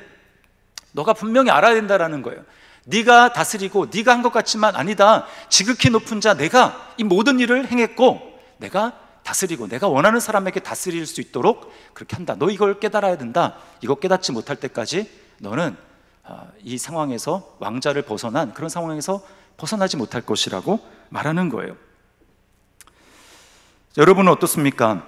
너가 분명히 알아야 된다라는 거예요. 네가 다스리고 네가 한 것 같지만 아니다. 지극히 높은 자 내가 이 모든 일을 행했고 내가 다스리고 내가 원하는 사람에게 다스릴 수 있도록 그렇게 한다. 너 이걸 깨달아야 된다. 이거 깨닫지 못할 때까지 너는 이 상황에서 왕자를 벗어난 그런 상황에서 벗어나지 못할 것이라고 말하는 거예요. 여러분은 어떻습니까?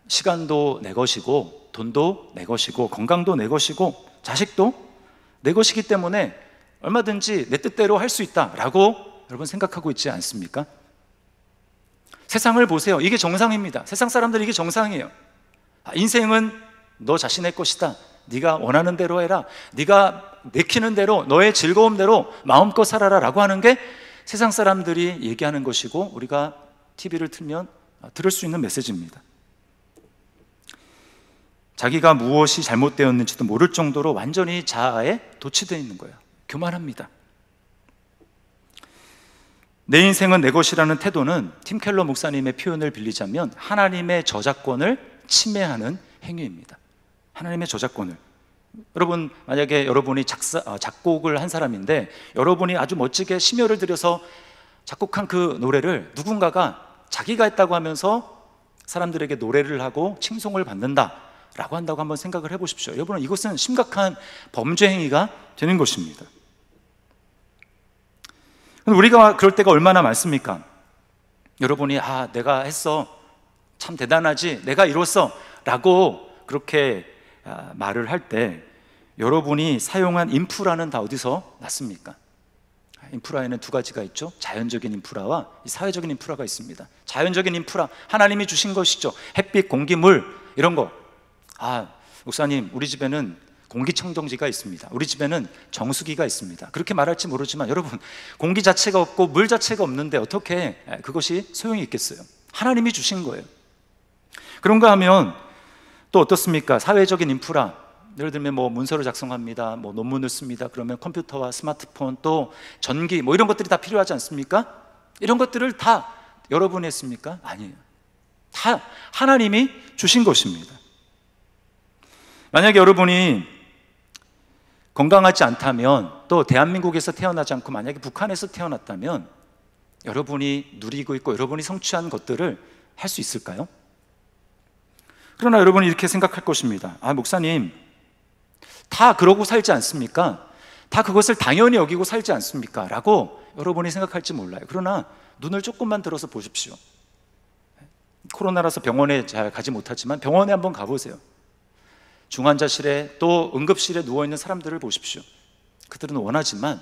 시간도 내 것이고 돈도 내 것이고 건강도 내 것이고 자식도 내 것이기 때문에 얼마든지 내 뜻대로 할 수 있다라고 여러분 생각하고 있지 않습니까? 세상을 보세요. 이게 정상입니다. 세상 사람들이 이게 정상이에요. 인생은 너 자신의 것이다. 네가 원하는 대로 해라. 네가 내키는 대로 너의 즐거움대로 마음껏 살아라 라고 하는 게 세상 사람들이 얘기하는 것이고, 우리가 TV를 틀면 들을 수 있는 메시지입니다. 자기가 무엇이 잘못되었는지도 모를 정도로 완전히 자아에 도취되어 있는 거예요. 교만합니다. 내 인생은 내 것이라는 태도는 팀 켈러 목사님의 표현을 빌리자면 하나님의 저작권을 침해하는 행위입니다. 하나님의 저작권을. 여러분, 만약에 여러분이 작곡을 한 사람인데 여러분이 아주 멋지게 심혈을 들여서 작곡한 그 노래를 누군가가 자기가 했다고 하면서 사람들에게 노래를 하고 칭송을 받는다 라고 한다고 한번 생각을 해보십시오. 여러분, 이것은 심각한 범죄 행위가 되는 것입니다. 우리가 그럴 때가 얼마나 많습니까? 여러분이 내가 했어, 참 대단하지, 내가 이뤘어 라고 그렇게 말을 할 때 여러분이 사용한 인프라는 다 어디서 났습니까? 인프라에는 2가지가 있죠. 자연적인 인프라와 사회적인 인프라가 있습니다. 자연적인 인프라, 하나님이 주신 것이죠. 햇빛, 공기, 물 이런 거. 목사님, 우리 집에는 공기청정기가 있습니다. 우리 집에는 정수기가 있습니다. 그렇게 말할지 모르지만 여러분, 공기 자체가 없고 물 자체가 없는데 어떻게 그것이 소용이 있겠어요? 하나님이 주신 거예요. 그런가 하면 또 어떻습니까? 사회적인 인프라, 예를 들면 문서를 작성합니다, 논문을 씁니다. 그러면 컴퓨터와 스마트폰, 또 전기 이런 것들이 다 필요하지 않습니까? 이런 것들을 다 여러분이 했습니까? 아니에요. 다 하나님이 주신 것입니다. 만약에 여러분이 건강하지 않다면, 또 대한민국에서 태어나지 않고 만약에 북한에서 태어났다면 여러분이 누리고 있고 여러분이 성취한 것들을 할 수 있을까요? 그러나 여러분이 이렇게 생각할 것입니다. 목사님, 다 그러고 살지 않습니까? 다 그것을 당연히 여기고 살지 않습니까? 라고 여러분이 생각할지 몰라요. 그러나 눈을 조금만 들어서 보십시오. 코로나라서 병원에 잘 가지 못하지만 병원에 한번 가보세요. 중환자실에 또 응급실에 누워있는 사람들을 보십시오. 그들은 원하지만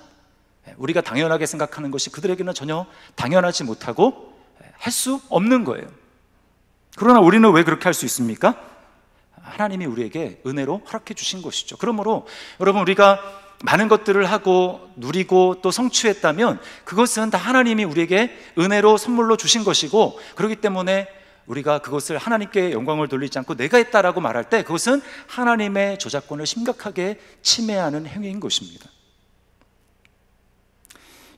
우리가 당연하게 생각하는 것이 그들에게는 전혀 당연하지 못하고 할 수 없는 거예요. 그러나 우리는 왜 그렇게 할 수 있습니까? 하나님이 우리에게 은혜로 허락해 주신 것이죠. 그러므로 여러분, 우리가 많은 것들을 하고 누리고 또 성취했다면 그것은 다 하나님이 우리에게 은혜로 선물로 주신 것이고, 그렇기 때문에 우리가 그것을 하나님께 영광을 돌리지 않고 내가 했다라고 말할 때 그것은 하나님의 저작권을 심각하게 침해하는 행위인 것입니다.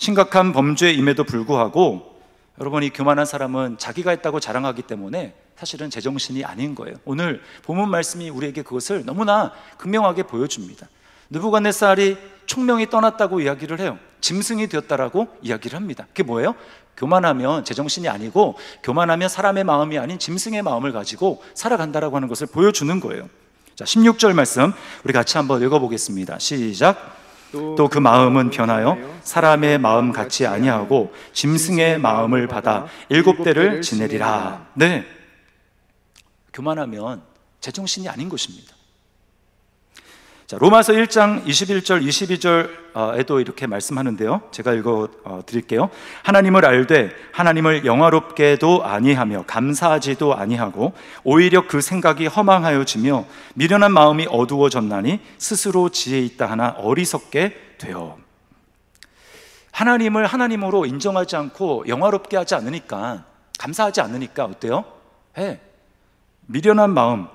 심각한 범죄임에도 불구하고 여러분, 이 교만한 사람은 자기가 했다고 자랑하기 때문에 사실은 제정신이 아닌 거예요. 오늘 본문 말씀이 우리에게 그것을 너무나 극명하게 보여줍니다. 느부갓네살이 총명이 떠났다고 이야기를 해요. 짐승이 되었다라고 이야기를 합니다. 그게 뭐예요? 교만하면 제정신이 아니고, 교만하면 사람의 마음이 아닌 짐승의 마음을 가지고 살아간다라고 하는 것을 보여주는 거예요. 자, 16절 말씀 우리 같이 한번 읽어보겠습니다. 시작. 또 그 마음은 변하여 사람의 마음 같이 아니하고 짐승의 마음을 받아 7대를 지내리라. 네, 교만하면 제정신이 아닌 것입니다. 자, 로마서 1장 21절 22절에도 이렇게 말씀하는데요, 제가 읽어 드릴게요. 하나님을 알되 하나님을 영화롭게도 아니하며 감사하지도 아니하고 오히려 그 생각이 허망하여지며 미련한 마음이 어두워졌나니 스스로 지혜 있다 하나 어리석게 되어. 하나님을 하나님으로 인정하지 않고 영화롭게 하지 않으니까, 감사하지 않으니까 어때요? 미련한 마음,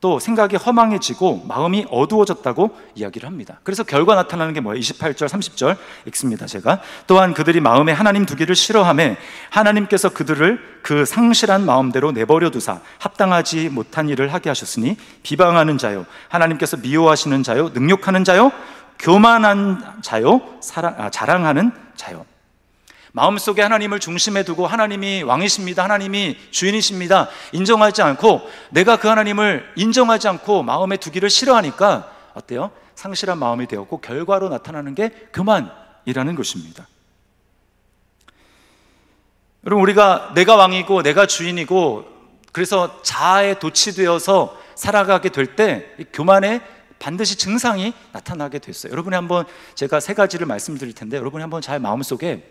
또 생각이 허망해지고 마음이 어두워졌다고 이야기를 합니다. 그래서 결과 나타나는 게 뭐예요? 28절 30절 읽습니다. 제가 또한 그들이 마음에 하나님 두기를 싫어하며 하나님께서 그들을 그 상실한 마음대로 내버려 두사 합당하지 못한 일을 하게 하셨으니 비방하는 자요, 하나님께서 미워하시는 자요, 능욕하는 자요, 교만한 자요, 자랑하는 자요. 마음속에 하나님을 중심에 두고 하나님이 왕이십니다, 하나님이 주인이십니다 인정하지 않고, 내가 그 하나님을 인정하지 않고 마음에 두기를 싫어하니까 어때요? 상실한 마음이 되었고 결과로 나타나는 게 교만이라는 것입니다. 여러분, 우리가 내가 왕이고 내가 주인이고 그래서 자아에 도취되어서 살아가게 될 때 교만의 반드시 증상이 나타나게 됐어요. 여러분이 한번, 제가 3가지를 말씀드릴 텐데 여러분이 한번 잘 마음속에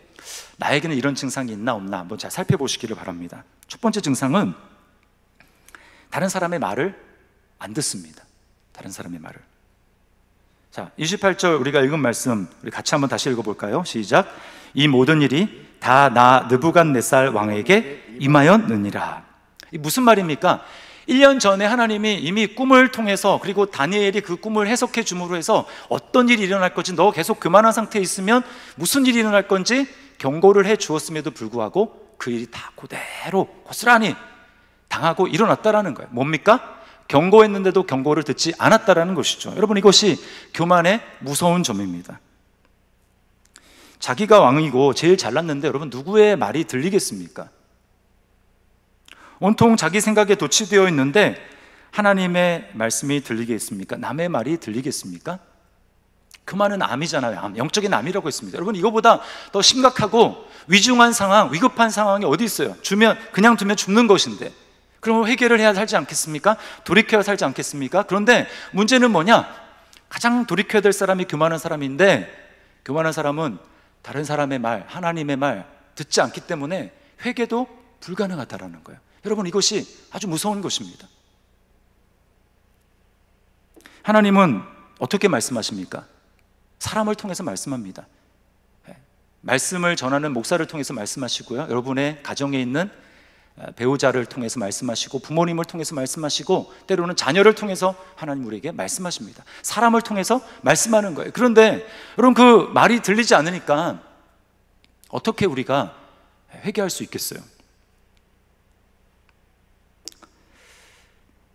나에게는 이런 증상이 있나 없나 한번 잘 살펴보시기를 바랍니다. 첫 번째 증상은 다른 사람의 말을 안 듣습니다. 다른 사람의 말을. 자, 28절 우리가 읽은 말씀 우리 같이 한번 다시 읽어볼까요? 시작. 이 모든 일이 다 나 느부갓네살 왕에게 임하였느니라. 이 무슨 말입니까? 1년 전에 하나님이 이미 꿈을 통해서, 그리고 다니엘이 그 꿈을 해석해 줌으로 해서 어떤 일이 일어날 건지, 너 계속 교만한 상태에 있으면 무슨 일이 일어날 건지 경고를 해 주었음에도 불구하고 그 일이 다 그대로 고스란히 당하고 일어났다라는 거예요. 뭡니까? 경고했는데도 경고를 듣지 않았다라는 것이죠. 여러분, 이것이 교만의 무서운 점입니다. 자기가 왕이고 제일 잘났는데 여러분, 누구의 말이 들리겠습니까? 온통 자기 생각에 도취되어 있는데 하나님의 말씀이 들리겠습니까? 남의 말이 들리겠습니까? 교만은 암이잖아요. 암, 영적인 암이라고 했습니다. 여러분, 이거보다 더 심각하고 위중한 상황, 위급한 상황이 어디 있어요? 그냥 두면 죽는 것인데, 그럼 회개를 해야 살지 않겠습니까? 돌이켜야 살지 않겠습니까? 그런데 문제는 뭐냐? 가장 돌이켜야 될 사람이 교만한 사람인데, 교만한 사람은 다른 사람의 말, 하나님의 말 듣지 않기 때문에 회개도 불가능하다라는 거예요. 여러분, 이것이 아주 무서운 것입니다. 하나님은 어떻게 말씀하십니까? 사람을 통해서 말씀합니다. 말씀을 전하는 목사를 통해서 말씀하시고요, 여러분의 가정에 있는 배우자를 통해서 말씀하시고, 부모님을 통해서 말씀하시고, 때로는 자녀를 통해서 하나님 우리에게 말씀하십니다. 사람을 통해서 말씀하는 거예요. 그런데 여러분, 그 말이 들리지 않으니까 어떻게 우리가 회개할 수 있겠어요?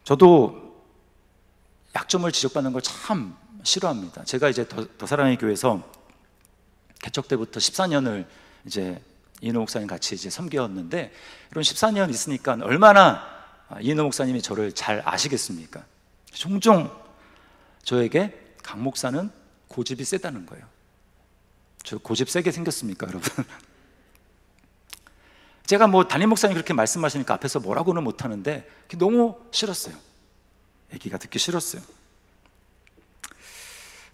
저도 약점을 지적받는 걸 참 싫어합니다. 제가 이제 더 사랑의 교회에서 개척 때부터 14년을 이제 이인호 목사님 같이 이제 섬겼는데, 이런 14년 있으니까 얼마나 이인호 목사님이 저를 잘 아시겠습니까? 종종 저에게 강 목사는 고집이 세다는 거예요. 저 고집 세게 생겼습니까, 여러분? 제가 뭐 담임 목사님 그렇게 말씀하시니까 앞에서 뭐라고는 못하는데 그게 너무 싫었어요. 얘기가 듣기 싫었어요.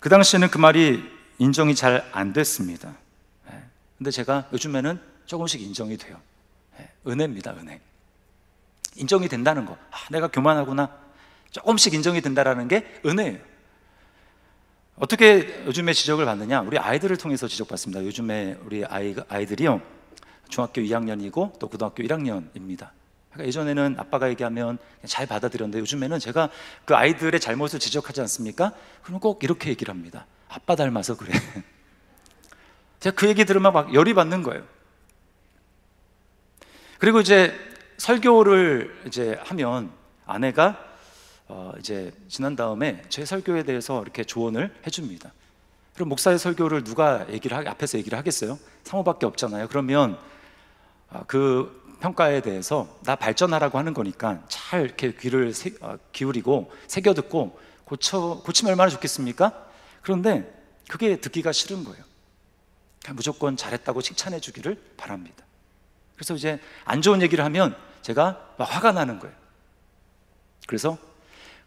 그 당시에는 그 말이 인정이 잘 안 됐습니다. 근데 제가 요즘에는 조금씩 인정이 돼요. 은혜입니다, 은혜. 인정이 된다는 거, 내가 교만하구나, 조금씩 인정이 된다는 게 은혜예요. 어떻게 요즘에 지적을 받느냐? 우리 아이들을 통해서 지적받습니다. 요즘에 우리 아이들이요, 중학교 2학년이고 또 고등학교 1학년입니다. 그러니까 예전에는 아빠가 얘기하면 잘 받아들였는데 요즘에는 제가 그 아이들의 잘못을 지적하지 않습니까? 그럼 꼭 이렇게 얘기를 합니다. 아빠 닮아서 그래. 제가 그 얘기 들으면 막 열이 받는 거예요. 그리고 이제 설교를 이제 하면 아내가 이제 지난 다음에 제 설교에 대해서 이렇게 조언을 해줍니다. 그럼 목사의 설교를 누가 앞에서 얘기를 하겠어요? 사모밖에 없잖아요. 그러면 그 평가에 대해서 나 발전하라고 하는 거니까 잘 이렇게 귀를 기울이고 새겨 듣고 고치면 얼마나 좋겠습니까? 그런데 그게 듣기가 싫은 거예요. 그냥 무조건 잘했다고 칭찬해 주기를 바랍니다. 그래서 이제 안 좋은 얘기를 하면 제가 막 화가 나는 거예요. 그래서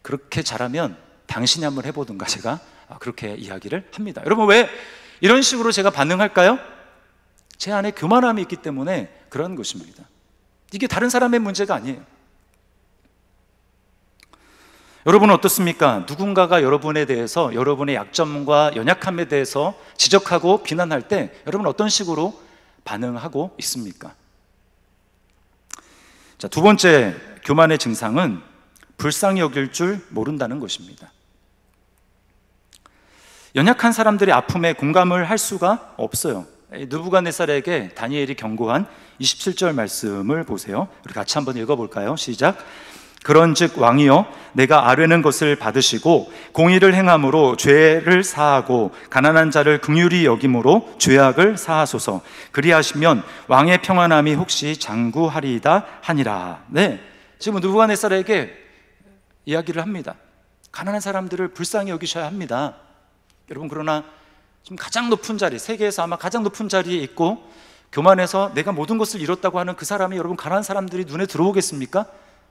그렇게 잘하면 당신이 한번 해보든가 제가 그렇게 이야기를 합니다. 여러분, 왜 이런 식으로 제가 반응할까요? 제 안에 교만함이 있기 때문에 그런 것입니다. 이게 다른 사람의 문제가 아니에요. 여러분은 어떻습니까? 누군가가 여러분에 대해서, 여러분의 약점과 연약함에 대해서 지적하고 비난할 때 여러분 어떤 식으로 반응하고 있습니까? 자, 두 번째 교만의 증상은 불쌍히 여길 줄 모른다는 것입니다. 연약한 사람들의 아픔에 공감을 할 수가 없어요. 느부갓네살에게 다니엘이 경고한 27절 말씀을 보세요. 우리 같이 한번 읽어볼까요? 시작. 그런즉 왕이여, 내가 아뢰는 것을 받으시고 공의를 행함으로 죄를 사하고 가난한 자를 긍휼히 여김으로 죄악을 사하소서. 그리하시면 왕의 평안함이 혹시 장구하리이다 하니라. 네, 지금 느부갓네살에게 이야기를 합니다. 가난한 사람들을 불쌍히 여기셔야 합니다. 여러분, 그러나 지금 가장 높은 자리, 세계에서 아마 가장 높은 자리에 있고 교만해서 내가 모든 것을 잃었다고 하는 그 사람이 여러분 가난한 사람들이 눈에 들어오겠습니까?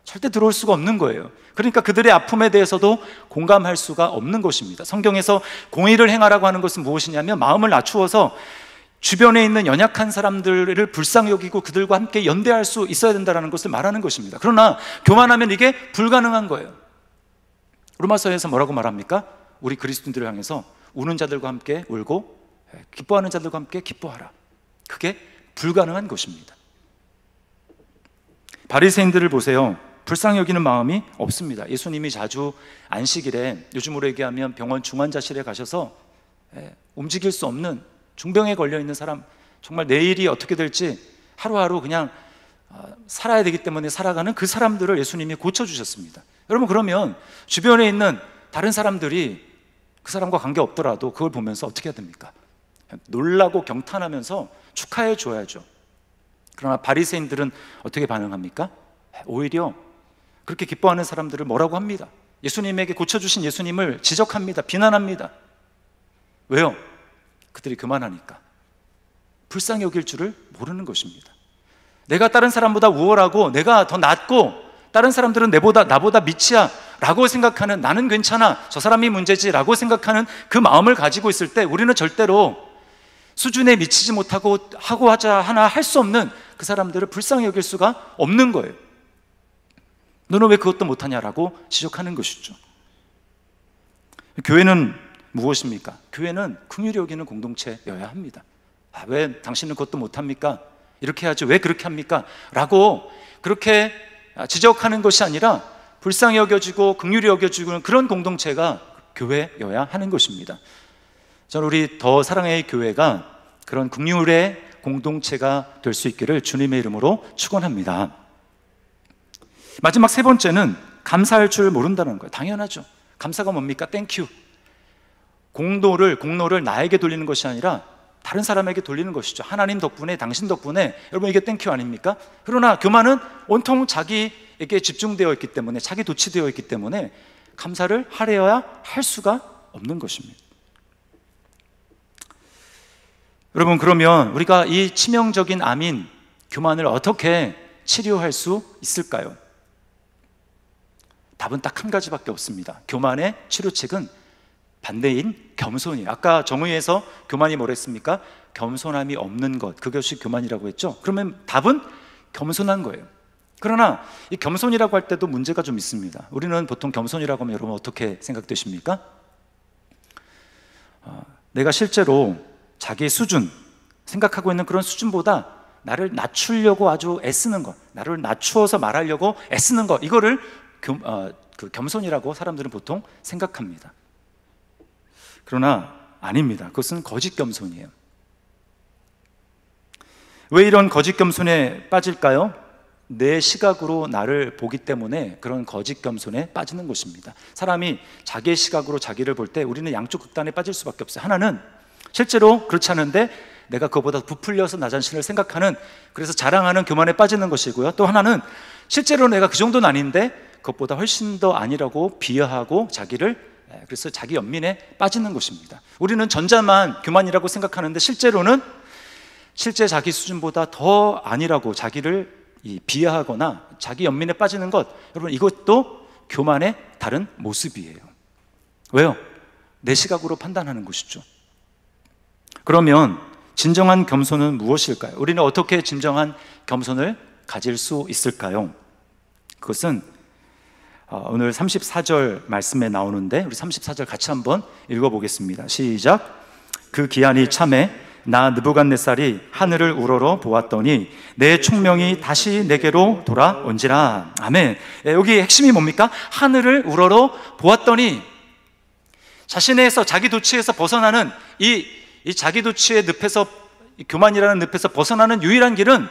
절대 들어올 수가 없는 거예요. 그러니까 그들의 아픔에 대해서도 공감할 수가 없는 것입니다. 성경에서 공의를 행하라고 하는 것은 무엇이냐면 마음을 낮추어서 주변에 있는 연약한 사람들을 불쌍히 여기고 그들과 함께 연대할 수 있어야 된다는 것을 말하는 것입니다. 그러나 교만하면 이게 불가능한 거예요. 로마서에서 뭐라고 말합니까? 우리 그리스도인들을 향해서 우는 자들과 함께 울고 기뻐하는 자들과 함께 기뻐하라. 그게 불가능한 것입니다. 바리새인들을 보세요. 불쌍히 여기는 마음이 없습니다. 예수님이 자주 안식일에, 요즘으로 얘기하면 병원 중환자실에 가셔서 움직일 수 없는 중병에 걸려있는 사람, 정말 내일이 어떻게 될지 하루하루 그냥 살아야 되기 때문에 살아가는 그 사람들을 예수님이 고쳐주셨습니다. 여러분, 그러면 주변에 있는 다른 사람들이 그 사람과 관계없더라도 그걸 보면서 어떻게 해야 됩니까? 놀라고 경탄하면서 축하해 줘야죠. 그러나 바리새인들은 어떻게 반응합니까? 오히려 그렇게 기뻐하는 사람들을 뭐라고 합니다. 예수님에게 고쳐주신 예수님을 지적합니다. 비난합니다. 왜요? 그들이 교만하니까. 불쌍히 여길 줄을 모르는 것입니다. 내가 다른 사람보다 우월하고 내가 더 낫고 다른 사람들은 나보다 밑이야 라고 생각하는, 나는 괜찮아, 저 사람이 문제지 라고 생각하는 그 마음을 가지고 있을 때 우리는 절대로 수준에 미치지 못하고 하고 하자 하나 할 수 없는 그 사람들을 불쌍히 여길 수가 없는 거예요. 너는 왜 그것도 못하냐라고 지적하는 것이죠. 교회는 무엇입니까? 교회는 긍휼히 여기는 공동체여야 합니다. 왜 당신은 그것도 못합니까? 이렇게 하지 왜 그렇게 합니까? 라고 그렇게 지적하는 것이 아니라 불쌍히 여겨지고 긍휼히 여겨지는 그런 공동체가 교회여야 하는 것입니다. 저는 우리 더 사랑의 교회가 그런 긍휼의 공동체가 될 수 있기를 주님의 이름으로 축원합니다. 마지막 세 번째는 감사할 줄 모른다는 거예요. 당연하죠. 감사가 뭡니까? 땡큐. 공로를 나에게 돌리는 것이 아니라 다른 사람에게 돌리는 것이죠. 하나님 덕분에, 당신 덕분에. 여러분, 이게 땡큐 아닙니까? 그러나 교만은 온통 자기에게 집중되어 있기 때문에, 자기 도취되어 있기 때문에 감사를 하려야 할 수가 없는 것입니다. 여러분, 그러면 우리가 이 치명적인 암인 교만을 어떻게 치료할 수 있을까요? 답은 딱 한 가지밖에 없습니다. 교만의 치료책은 반대인 겸손이에요. 아까 정의에서 교만이 뭐랬습니까? 겸손함이 없는 것, 그것이 교만이라고 했죠. 그러면 답은 겸손한 거예요. 그러나 이 겸손이라고 할 때도 문제가 좀 있습니다. 우리는 보통 겸손이라고 하면 여러분 어떻게 생각되십니까? 내가 실제로 자기 수준, 생각하고 있는 그런 수준보다 나를 낮추려고 아주 애쓰는 것, 나를 낮추어서 말하려고 애쓰는 것, 이거를 겸손이라고 사람들은 보통 생각합니다. 그러나 아닙니다. 그것은 거짓 겸손이에요. 왜 이런 거짓 겸손에 빠질까요? 내 시각으로 나를 보기 때문에 그런 거짓 겸손에 빠지는 것입니다. 사람이 자기의 시각으로 자기를 볼 때 우리는 양쪽 극단에 빠질 수밖에 없어요. 하나는 실제로 그렇지 않은데 내가 그보다 부풀려서 나 자신을 생각하는, 그래서 자랑하는 교만에 빠지는 것이고요. 또 하나는 실제로 내가 그 정도는 아닌데 그것보다 훨씬 더 아니라고 비하하고 자기를, 그래서 자기 연민에 빠지는 것입니다. 우리는 전자만 교만이라고 생각하는데 실제로는 실제 자기 수준보다 더 아니라고 자기를 비하하거나 자기 연민에 빠지는 것, 여러분 이것도 교만의 다른 모습이에요. 왜요? 내 시각으로 판단하는 것이죠. 그러면 진정한 겸손은 무엇일까요? 우리는 어떻게 진정한 겸손을 가질 수 있을까요? 그것은 오늘 34절 말씀에 나오는데 우리 34절 같이 한번 읽어보겠습니다. 시작. 그 기한이 참에 나 느부갓네살이 하늘을 우러러 보았더니 내 총명이 다시 내게로 돌아온지라. 아멘. 여기 핵심이 뭡니까? 하늘을 우러러 보았더니, 자신에서 자기 도취에서 벗어나는 이 자기 도취의 늪에서, 교만이라는 늪에서 벗어나는 유일한 길은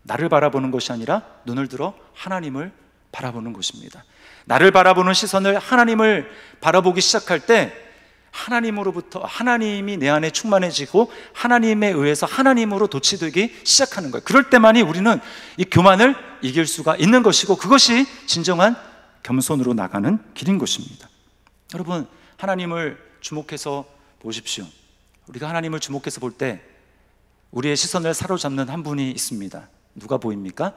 나를 바라보는 것이 아니라 눈을 들어 하나님을 바라보는 것입니다. 나를 바라보는 시선을 하나님을 바라보기 시작할 때 하나님으로부터, 하나님이 내 안에 충만해지고 하나님에 의해서 하나님으로 도취되기 시작하는 거예요. 그럴 때만이 우리는 이 교만을 이길 수가 있는 것이고, 그것이 진정한 겸손으로 나가는 길인 것입니다. 여러분, 하나님을 주목해서 보십시오. 우리가 하나님을 주목해서 볼 때 우리의 시선을 사로잡는 한 분이 있습니다. 누가 보입니까?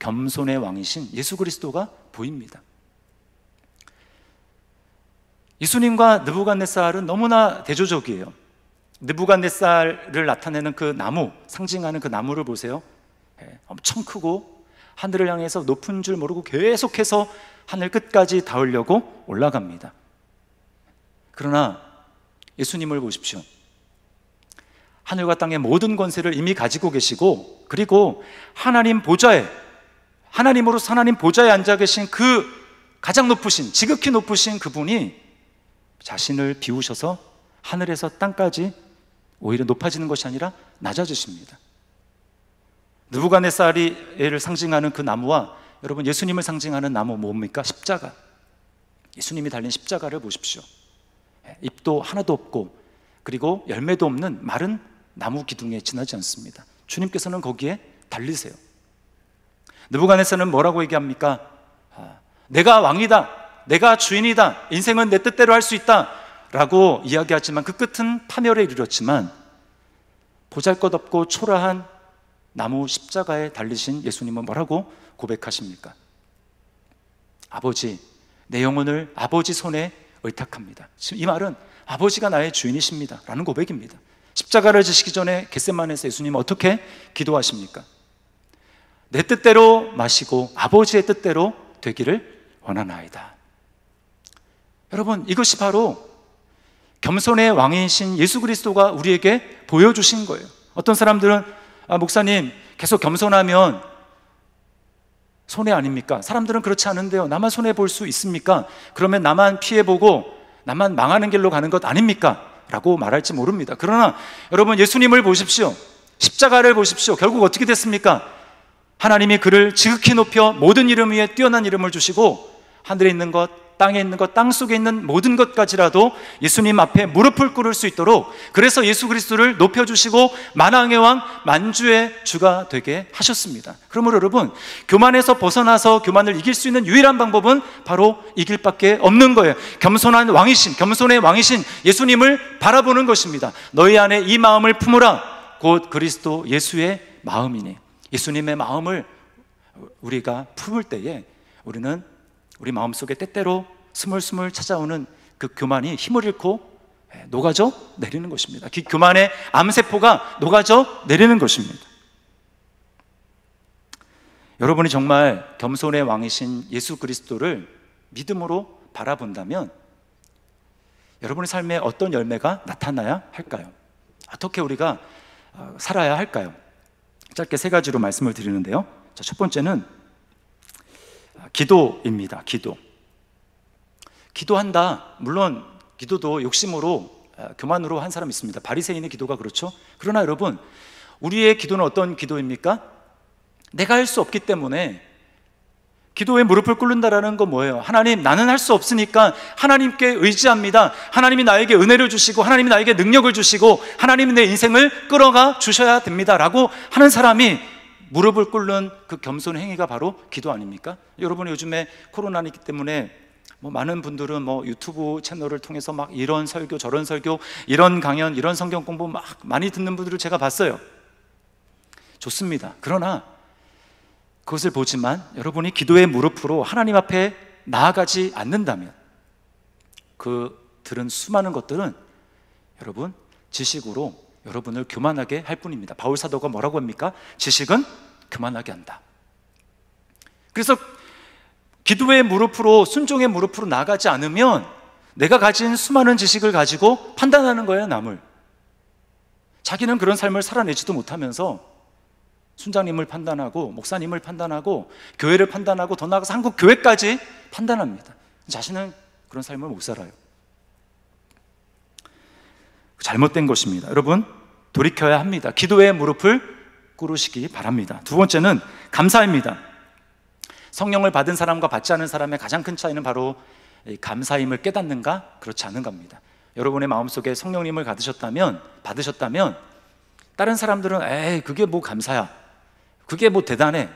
겸손의 왕이신 예수 그리스도가 보입니다. 예수님과 느부갓네살은 너무나 대조적이에요. 느부갓네살을 나타내는 그 나무, 상징하는 그 나무를 보세요. 엄청 크고 하늘을 향해서 높은 줄 모르고 계속해서 하늘 끝까지 닿으려고 올라갑니다. 그러나 예수님을 보십시오. 하늘과 땅의 모든 권세를 이미 가지고 계시고, 그리고 하나님 보좌에, 하나님으로서 하나님 보좌에 앉아 계신 그 가장 높으신, 지극히 높으신 그분이 자신을 비우셔서 하늘에서 땅까지 오히려 높아지는 것이 아니라 낮아지십니다. 느부갓네살을 상징하는 그 나무와 여러분 예수님을 상징하는 나무 뭡니까? 십자가. 예수님이 달린 십자가를 보십시오. 잎도 하나도 없고 그리고 열매도 없는 마른 나무 기둥에 지나지 않습니다. 주님께서는 거기에 달리세요. 느부갓네살은 뭐라고 얘기합니까? 내가 왕이다, 내가 주인이다, 인생은 내 뜻대로 할 수 있다 라고 이야기하지만 그 끝은 파멸에 이르렀지만, 보잘것없고 초라한 나무 십자가에 달리신 예수님은 뭐라고 고백하십니까? 아버지, 내 영혼을 아버지 손에 의탁합니다. 지금 이 말은 아버지가 나의 주인이십니다 라는 고백입니다. 십자가를 지시기 전에 겟세마네에서 예수님은 어떻게 기도하십니까? 내 뜻대로 마시고 아버지의 뜻대로 되기를 원하나이다. 여러분, 이것이 바로 겸손의 왕이신 예수 그리스도가 우리에게 보여주신 거예요. 어떤 사람들은 목사님 계속 겸손하면 손해 아닙니까? 사람들은 그렇지 않은데요, 나만 손해 볼 수 있습니까? 그러면 나만 피해보고 나만 망하는 길로 가는 것 아닙니까? 라고 말할지 모릅니다. 그러나 여러분, 예수님을 보십시오. 십자가를 보십시오. 결국 어떻게 됐습니까? 하나님이 그를 지극히 높여 모든 이름 위에 뛰어난 이름을 주시고, 하늘에 있는 것, 땅에 있는 것, 땅 속에 있는 모든 것까지라도 예수님 앞에 무릎을 꿇을 수 있도록, 그래서 예수 그리스도를 높여주시고 만왕의 왕, 만주의 주가 되게 하셨습니다. 그러므로 여러분, 교만에서 벗어나서 교만을 이길 수 있는 유일한 방법은 바로 이 길밖에 없는 거예요. 겸손한 왕이신, 겸손의 왕이신 예수님을 바라보는 것입니다. 너희 안에 이 마음을 품으라, 곧 그리스도 예수의 마음이니. 예수님의 마음을 우리가 품을 때에 우리는 우리 마음속에 때때로 스물스물 찾아오는 그 교만이 힘을 잃고 녹아져 내리는 것입니다. 그 교만의 암세포가 녹아져 내리는 것입니다. 여러분이 정말 겸손의 왕이신 예수 그리스도를 믿음으로 바라본다면 여러분의 삶에 어떤 열매가 나타나야 할까요? 어떻게 우리가 살아야 할까요? 짧게 세 가지로 말씀을 드리는데요. 자, 첫 번째는 기도입니다. 기도한다. 물론 기도도 욕심으로 교만으로 한 사람이 있습니다. 바리새인의 기도가 그렇죠. 그러나 여러분, 우리의 기도는 어떤 기도입니까? 내가 할 수 없기 때문에 기도에 무릎을 꿇는다라는 건 뭐예요? 하나님, 나는 할 수 없으니까 하나님께 의지합니다. 하나님이 나에게 은혜를 주시고 하나님이 나에게 능력을 주시고 하나님이 내 인생을 끌어가 주셔야 됩니다 라고 하는 사람이 무릎을 꿇는 그 겸손 행위가 바로 기도 아닙니까? 여러분이 요즘에 코로나이기 때문에 많은 분들은 유튜브 채널을 통해서 막 이런 설교 저런 설교, 이런 강연, 이런 성경 공부 막 많이 듣는 분들을 제가 봤어요. 좋습니다. 그러나 그것을 보지만 여러분이 기도의 무릎으로 하나님 앞에 나아가지 않는다면 그 들은 수많은 것들은 여러분 지식으로 여러분을 교만하게 할 뿐입니다. 바울 사도가 뭐라고 합니까? 지식은 교만하게 한다. 그래서 기도의 무릎으로, 순종의 무릎으로 나아가지 않으면 내가 가진 수많은 지식을 가지고 판단하는 거예요, 남을. 자기는 그런 삶을 살아내지도 못하면서 순장님을 판단하고 목사님을 판단하고 교회를 판단하고 더 나아가서 한국 교회까지 판단합니다. 자신은 그런 삶을 못 살아요. 잘못된 것입니다. 여러분, 돌이켜야 합니다. 기도의 무릎을 꿇으시기 바랍니다. 두 번째는 감사입니다. 성령을 받은 사람과 받지 않은 사람의 가장 큰 차이는 바로 감사임을 깨닫는가 그렇지 않은가입니다. 여러분의 마음속에 성령님을 받으셨다면 다른 사람들은 에이 그게 뭐 감사야, 그게 뭐 대단해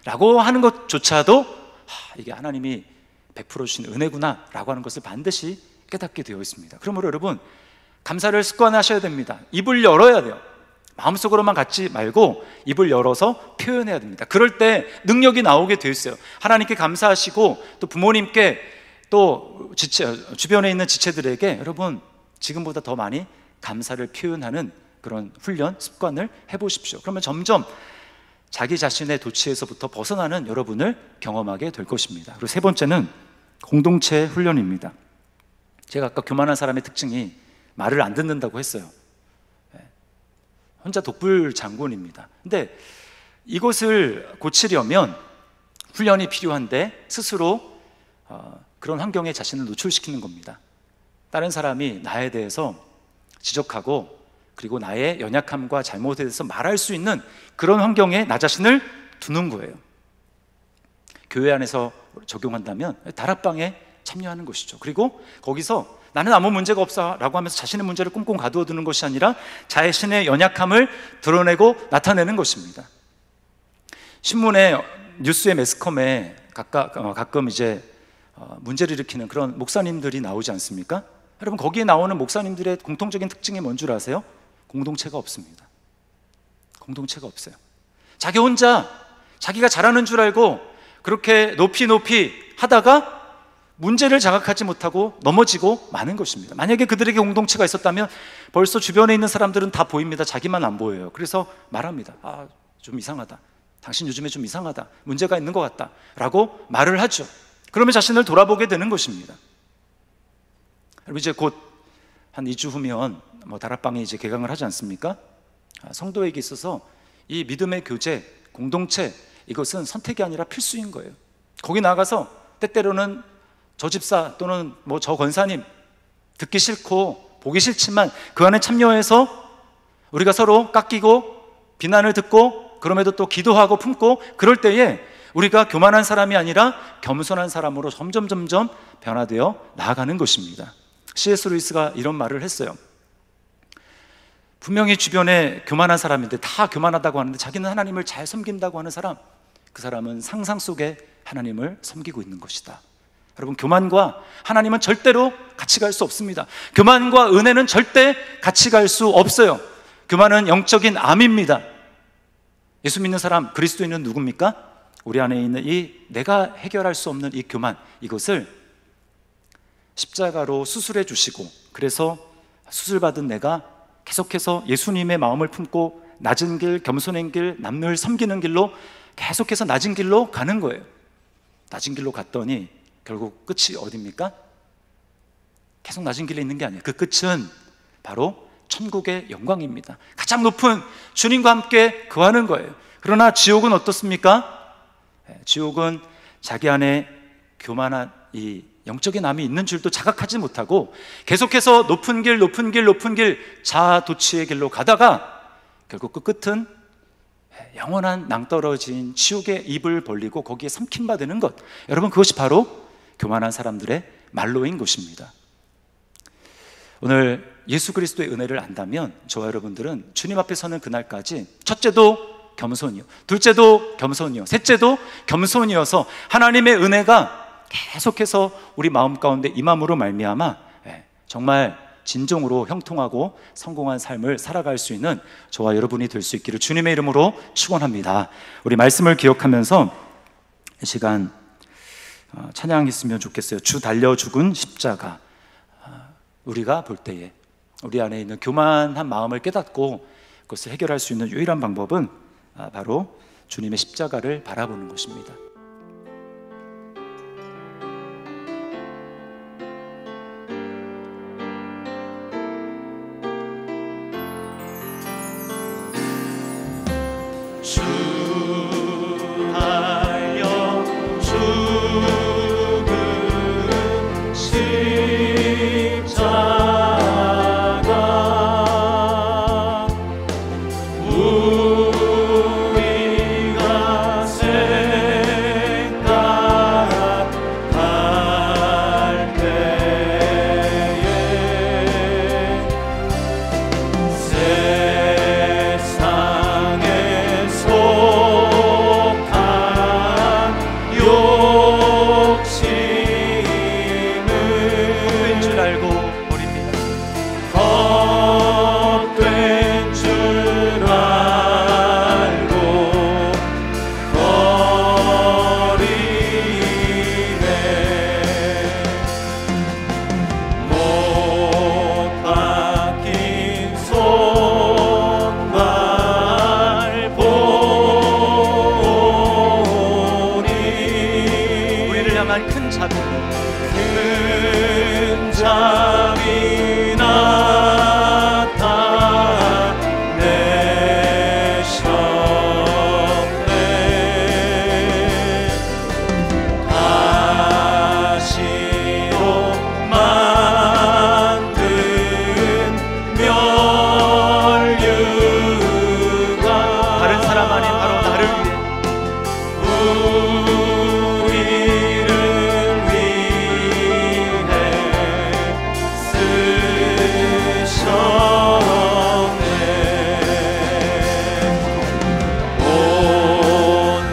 라고 하는 것조차도 이게 하나님이 베풀어 주신 은혜구나 라고 하는 것을 반드시 깨닫게 되어 있습니다. 그러므로 여러분, 감사를 습관하셔야 됩니다. 입을 열어야 돼요. 마음속으로만 갖지 말고 입을 열어서 표현해야 됩니다. 그럴 때 능력이 나오게 되어 있어요. 하나님께 감사하시고 또 부모님께 또 주변에 있는 지체들에게 여러분 지금보다 더 많이 감사를 표현하는 그런 훈련, 습관을 해보십시오. 그러면 점점 자기 자신의 도취에서부터 벗어나는 여러분을 경험하게 될 것입니다. 그리고 세 번째는 공동체 훈련입니다. 제가 아까 교만한 사람의 특징이 말을 안 듣는다고 했어요. 혼자 독불 장군입니다. 근데 이것을 고치려면 훈련이 필요한데 스스로 그런 환경에 자신을 노출시키는 겁니다. 다른 사람이 나에 대해서 지적하고 그리고 나의 연약함과 잘못에 대해서 말할 수 있는 그런 환경에 나 자신을 두는 거예요. 교회 안에서 적용한다면 다락방에 참여하는 것이죠. 그리고 거기서 나는 아무 문제가 없어 라고 하면서 자신의 문제를 꽁꽁 가두어 두는 것이 아니라 자신의 연약함을 드러내고 나타내는 것입니다. 신문에, 뉴스의 매스컴에 가끔 이제 문제를 일으키는 그런 목사님들이 나오지 않습니까? 여러분, 거기에 나오는 목사님들의 공통적인 특징이 뭔 줄 아세요? 공동체가 없습니다. 공동체가 없어요. 자기 혼자 자기가 잘하는 줄 알고 그렇게 높이 하다가 문제를 자각하지 못하고 넘어지고 마는 것입니다. 만약에 그들에게 공동체가 있었다면 벌써 주변에 있는 사람들은 다 보입니다. 자기만 안 보여요. 그래서 말합니다. 좀 이상하다. 당신 요즘에 좀 이상하다. 문제가 있는 것 같다. 라고 말을 하죠. 그러면 자신을 돌아보게 되는 것입니다. 여러분, 이제 곧 한 2주 후면 다락방이 이제 개강을 하지 않습니까? 성도에게 있어서 이 믿음의 교제, 공동체, 이것은 선택이 아니라 필수인 거예요. 거기 나가서 때때로는 저 집사 또는 저 권사님 듣기 싫고 보기 싫지만 그 안에 참여해서 우리가 서로 깎이고 비난을 듣고 그럼에도 또 기도하고 품고 그럴 때에 우리가 교만한 사람이 아니라 겸손한 사람으로 점점 변화되어 나아가는 것입니다. C.S. 루이스가 이런 말을 했어요. 분명히 주변에 교만한 사람인데 다 교만하다고 하는데 자기는 하나님을 잘 섬긴다고 하는 사람, 그 사람은 상상 속에 하나님을 섬기고 있는 것이다. 여러분, 교만과 하나님은 절대로 같이 갈 수 없습니다. 교만과 은혜는 절대 같이 갈 수 없어요. 교만은 영적인 암입니다. 예수 믿는 사람, 그리스도인은 누굽니까? 우리 안에 있는 이 내가 해결할 수 없는 이 교만, 이것을 십자가로 수술해 주시고, 그래서 수술받은 내가 계속해서 예수님의 마음을 품고 낮은 길, 겸손한 길, 남을 섬기는 길로 계속해서 낮은 길로 가는 거예요. 낮은 길로 갔더니 결국 끝이 어디입니까? 계속 낮은 길에 있는 게 아니에요. 그 끝은 바로 천국의 영광입니다. 가장 높은 주님과 함께 거하는 거예요. 그러나 지옥은 어떻습니까? 지옥은 자기 안에 교만한 이 영적인 암이 있는 줄도 자각하지 못하고 계속해서 높은 길 자아도취의 길로 가다가 결국 그 끝은 영원한 낭떠러진 지옥의 입을 벌리고 거기에 삼킴받는 것, 여러분 그것이 바로 교만한 사람들의 말로인 것입니다. 오늘 예수 그리스도의 은혜를 안다면 저와 여러분들은 주님 앞에 서는 그날까지 첫째도 겸손이요, 둘째도 겸손이요, 셋째도 겸손이어서 하나님의 은혜가 계속해서 우리 마음 가운데 임함으로 말미암아 정말 진정으로 형통하고 성공한 삶을 살아갈 수 있는 저와 여러분이 될 수 있기를 주님의 이름으로 축원합니다. 우리 말씀을 기억하면서 이 시간 찬양했으면 좋겠어요. 주 달려 죽은 십자가. 우리가 볼 때에 우리 안에 있는 교만한 마음을 깨닫고 그것을 해결할 수 있는 유일한 방법은 바로 주님의 십자가를 바라보는 것입니다.
주 달려 죽은 십자가 우리가 생각할 때에 세상에 속한 욕심은 헛된 줄 알고 버립니다. 헛된 줄 알고 버리네. 못 박힌 손발 보니 우리를 향한 큰 자비, 큰 자비 나타내셨네. 가시로 만든 면류가 다른 사람 아닌 바로 나를 위해 우리를 위해 쓰셨네. 온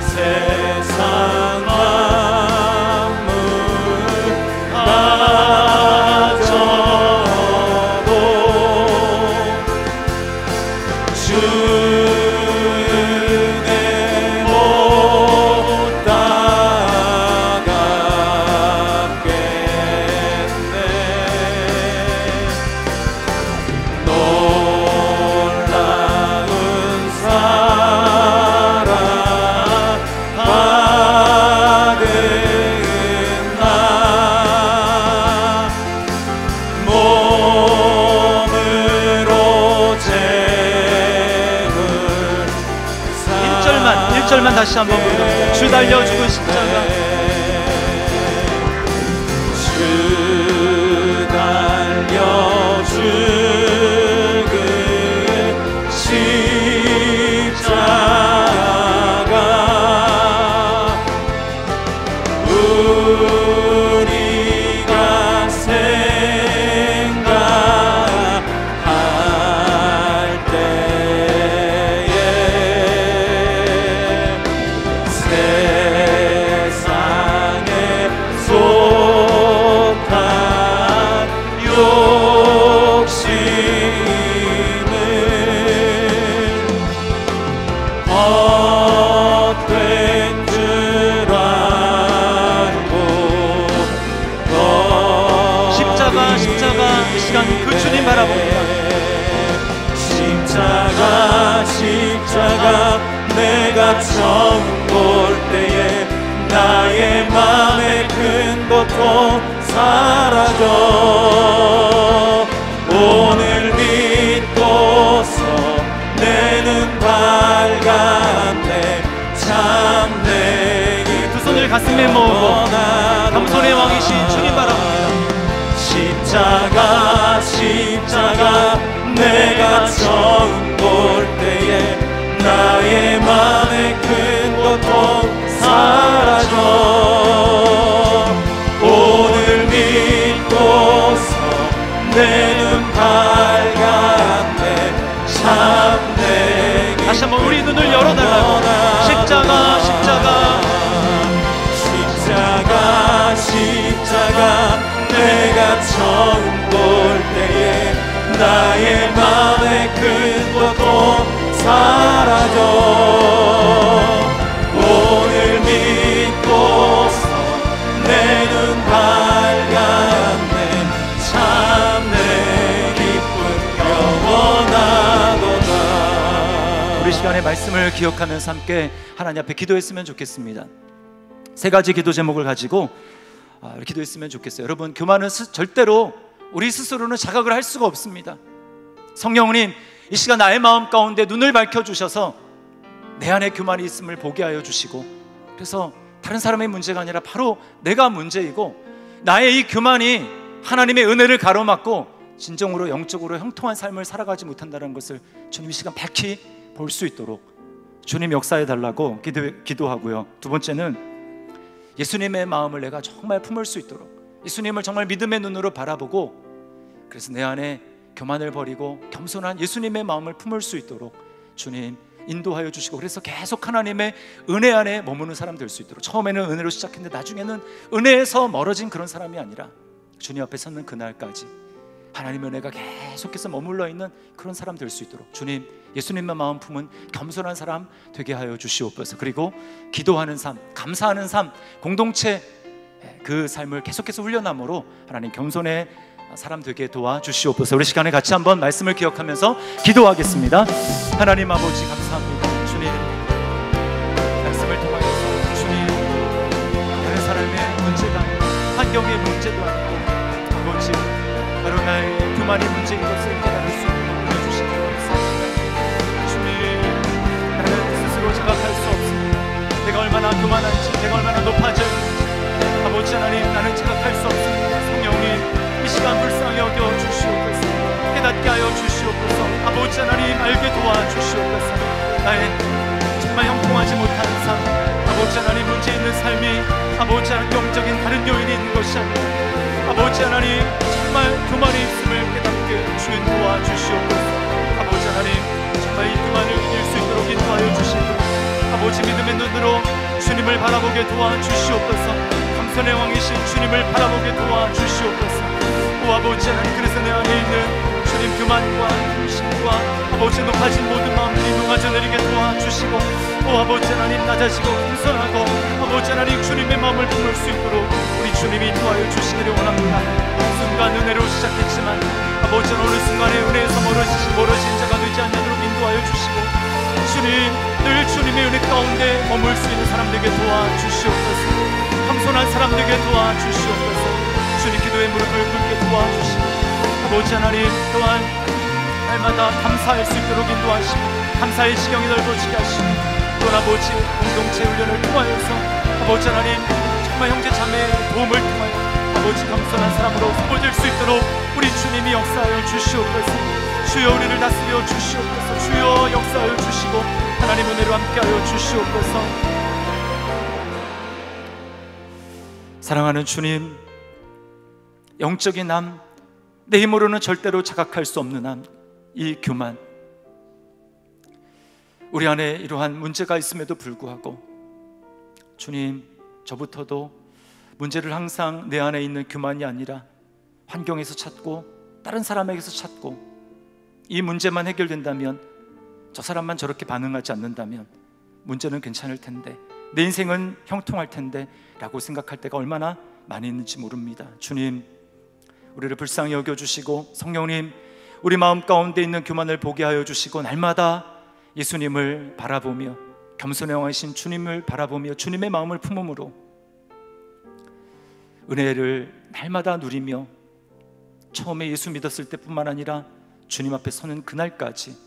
세상 만물 가져도 주의 못 따라가겠네. 놀라운 사랑 받은 나 몸으로 재물 1절만 다시 한번 부릅니다. 주 달려 죽은 십자가. 주 달려 죽은 십자가 우리가 생각할 때에 세상에 속한 욕심은 헛된 줄 알고 십자가 이 시간 그 주님 바라봅니다. 십자가 내가 처음 볼 때에 나의 맘의 큰 고통 사라져 오늘 믿고서 내 눈 밝았네. 참내 두 손을 가슴에 모으고 겸손의 왕이신 주님 바라봅니다. 십자가 내가 처음 볼 때에 나의 맘의 큰 고통 사라져. 오늘 믿고서 내 눈 밝았네. 참내
다시 한번 우리 눈을 열어달라고. 십자가 십자가
십자가 십자가 내가 처음 볼 때에 나의 맘의 큰 고통 사라져. 오늘 믿고서 내 눈 밝았네. 참 내 기쁨 영원하도다.
우리 시간의 말씀을 기억하면서 함께 하나님 앞에 기도했으면 좋겠습니다. 세 가지 기도 제목을 가지고 기도했으면 좋겠어요. 여러분, 교만은 절대로 우리 스스로는 자각을 할 수가 없습니다. 성령님, 이 시간 나의 마음 가운데 눈을 밝혀주셔서 내 안에 교만이 있음을 보게 하여 주시고, 그래서 다른 사람의 문제가 아니라 바로 내가 문제이고, 나의 이 교만이 하나님의 은혜를 가로막고 진정으로 영적으로 형통한 삶을 살아가지 못한다는 것을 주님 이 시간 밝히 볼 수 있도록 주님 역사해 달라고 기도하고요. 두 번째는 예수님의 마음을 내가 정말 품을 수 있도록, 예수님을 정말 믿음의 눈으로 바라보고, 그래서 내 안에 교만을 버리고 겸손한 예수님의 마음을 품을 수 있도록 주님 인도하여 주시고, 그래서 계속 하나님의 은혜 안에 머무는 사람 될 수 있도록, 처음에는 은혜로 시작했는데 나중에는 은혜에서 멀어진 그런 사람이 아니라 주님 앞에 서는 그날까지 하나님의 은혜가 계속해서 머물러 있는 그런 사람 될 수 있도록 주님 예수님의 마음 품은 겸손한 사람 되게 하여 주시옵소서. 그리고 기도하는 삶, 감사하는 삶, 공동체 그 삶을 계속해서 훈련함으로 하나님 겸손의 사람 되게 도와주시옵소서. 우리 시간에 같이 한번 말씀을 기억하면서 기도하겠습니다. 하나님 아버지 감사합니다. 주님 말씀을 통하여서 주님 다른 사람의 문제가 아니고 환경의 문제도 아니고 아버지 바로 나의 교만이 문제인 것을 깨달을 수 있도록 보여주시기 감사합니다. 주님, 나는 스스로 자각할 수 없습니다. 내가 얼마나 교만한지, 내가 얼마나 높아져 있는지 아버지 하나님, 나는 자각할 수 없습니다. 성령님, 이 시간 불쌍히 여겨 주시옵소서. 깨닫게 하여 주시옵소서. 아버지 하나님, 알게 도와주시옵소서. 나의 정말 형통하지 못한 삶, 아버지 하나님, 문제 있는 삶이 아버지 하나님 영적인 다른 요인이 있는 것이 아니라 아버지 하나님 정말 교만이 있음을 깨닫게 주인 도와주시옵소서. 아버지 하나님 정말 이 교만을 이길 수 있도록 인도하여 주시고, 아버지 믿음의 눈으로 주님을 바라보게 도와주시옵소서. 감선의 왕이신 주님을 바라보게 도와주시옵소서. 오 아버지 하나님, 그래서 내 안에 있는 주님 교만과 힘심과 아버지 높아진 모든 마음들이 녹아져 내리게 도와주시고, 오 아버지 하나님 낮아지고 겸손하고 아버지 하나님 주님의 마음을 품을 수 있도록 우리 주님이 도와여 주시기를 원합니다. 순간 은혜로 시작했지만 아버지 어느 순간에 은혜에서 멀어진 자가 되지 않도록 인도하여 주시고, 주님 늘 주님의 은혜 가운데 머물 수 있는 사람 되게 도와주시옵소서. 겸손한 사람 되게 도와주시옵소서. 주님 기도의 무릎을 꿇게 도와주시고, 아버지 하나님 또한 날마다 감사할 수 있도록 인도하시고, 감사의 지경이 넓어지게 하시고, 또 아버지 공동체 훈련을 통하여서 아버지 하나님 정말 형제 자매의 도움을 통하여 아버지 겸손한 사람으로 소모될 수 있도록 우리 주님이 역사하여 주시옵소서. 주여 우리를 다스려 주시옵소서. 주여 역사하여 주시고 하나님 은혜로 함께하여 주시옵소서. 사랑하는 주님, 영적인 함, 내 힘으로는 절대로 자각할 수 없는 함, 이 교만, 우리 안에 이러한 문제가 있음에도 불구하고 주님, 저부터도 문제를 항상 내 안에 있는 교만이 아니라 환경에서 찾고 다른 사람에게서 찾고, 이 문제만 해결된다면, 저 사람만 저렇게 반응하지 않는다면 문제는 괜찮을 텐데, 내 인생은 형통할 텐데 라고 생각할 때가 얼마나 많이 있는지 모릅니다. 주님, 우리를 불쌍히 여겨주시고 성령님, 우리 마음 가운데 있는 교만을 보게 하여 주시고, 날마다 예수님을 바라보며 겸손의 왕이신 주님을 바라보며 주님의 마음을 품음으로 은혜를 날마다 누리며, 처음에 예수 믿었을 때뿐만 아니라 주님 앞에 서는 그날까지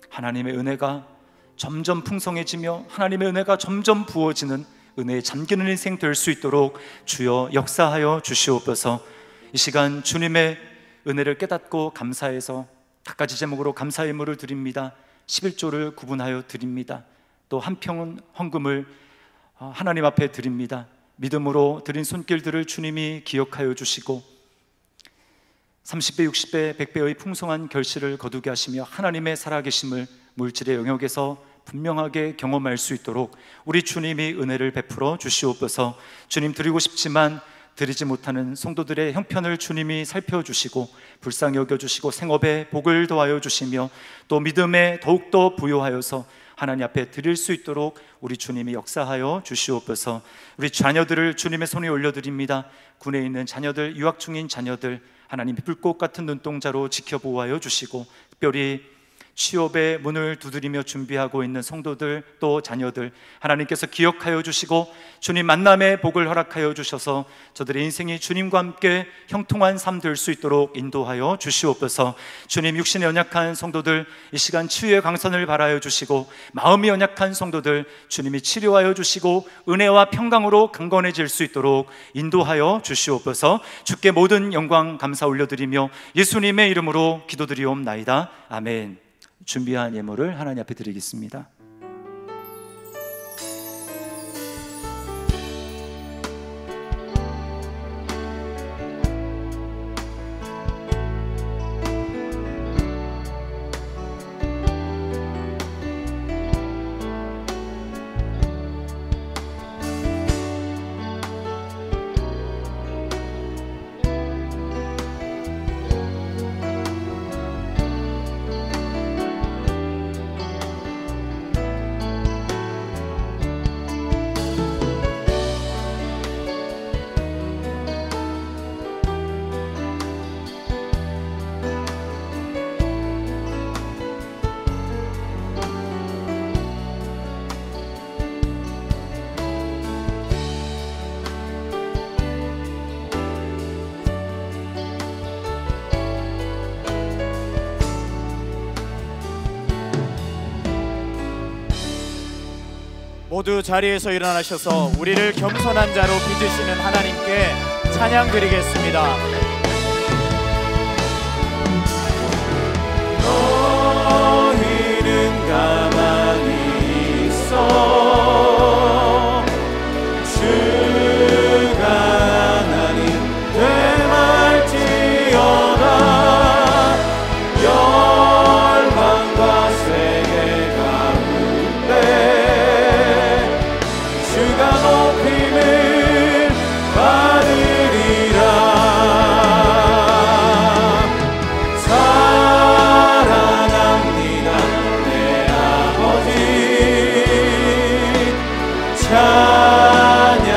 하나님의 은혜가 점점 풍성해지며 하나님의 은혜가 점점 부어지는 은혜에 잠기는 인생 될 수 있도록 주여 역사하여 주시옵소서. 이 시간 주님의 은혜를 깨닫고 감사해서 각가지 제목으로 감사의 예물을 드립니다. 11조를 구분하여 드립니다. 또 한 평은 헌금을 하나님 앞에 드립니다. 믿음으로 드린 손길들을 주님이 기억하여 주시고 30배, 60배, 100배의 풍성한 결실을 거두게 하시며 하나님의 살아계심을 물질의 영역에서 분명하게 경험할 수 있도록 우리 주님이 은혜를 베풀어 주시옵소서. 주님, 드리고 싶지만 드리지 못하는 성도들의 형편을 주님이 살펴주시고 불쌍히 여겨주시고 생업에 복을 더하여 주시며 또 믿음에 더욱더 부요하여서 하나님 앞에 드릴 수 있도록 우리 주님이 역사하여 주시옵소서. 우리 자녀들을 주님의 손에 올려드립니다. 군에 있는 자녀들, 유학 중인 자녀들 하나님 불꽃 같은 눈동자로 지켜보호하여 주시고 특별히 취업의 문을 두드리며 준비하고 있는 성도들 또 자녀들 하나님께서 기억하여 주시고 주님 만남의 복을 허락하여 주셔서 저들의 인생이 주님과 함께 형통한 삶 될 수 있도록 인도하여 주시옵소서. 주님, 육신에 연약한 성도들 이 시간 치유의 강선을 바라여 주시고 마음이 연약한 성도들 주님이 치료하여 주시고 은혜와 평강으로 강건해질 수 있도록 인도하여 주시옵소서. 주께 모든 영광 감사 올려드리며 예수님의 이름으로 기도드리옵나이다. 아멘. 준비한 예물을 하나님 앞에 드리겠습니다.
모두 자리에서 일어나셔서 우리를 겸손한 자로 빚으시는 하나님께 찬양 드리겠습니다.
너희는 가만히 있어 주가 하나님 되말지어다. 열방과 세계 가운데 주가 높임을 받으리라. 사랑합니다 내 아버지.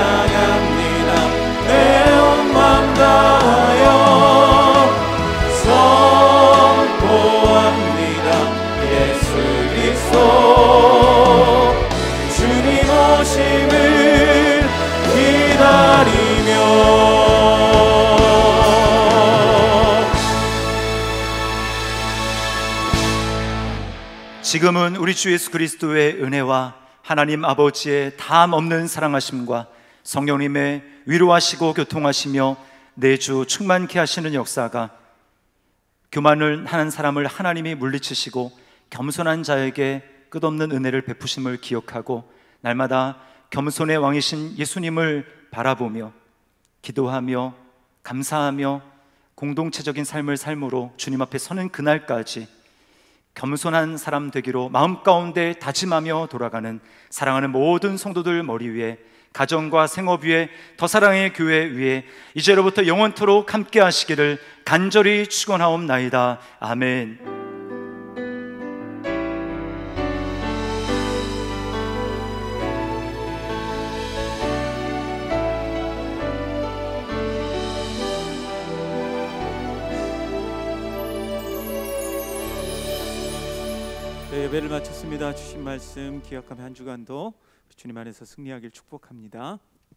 찬양합니다 내 온 맘 다하여. 선포합니다 예수 그리스도 주님 오심을 기다리며.
지금은 우리 주 예수 그리스도의 은혜와 하나님 아버지의 담 없는 사랑하심과 성령님의 위로하시고 교통하시며 내주 충만케 하시는 역사가 교만을 하는 사람을 하나님이 물리치시고 겸손한 자에게 끝없는 은혜를 베푸심을 기억하고 날마다 겸손의 왕이신 예수님을 바라보며 기도하며 감사하며 공동체적인 삶을 삶으로 주님 앞에 서는 그날까지 겸손한 사람 되기로 마음 가운데 다짐하며 돌아가는 사랑하는 모든 성도들 머리 위에 가정과 생업 위에 더 사랑의 교회 위에 이제로부터 영원토록 함께 하시기를 간절히 축원하옵나이다. 아멘.
네, 예배를 마쳤습니다. 주신 말씀 기억하며 한 주간도 주님 안에서 승리하길 축복합니다.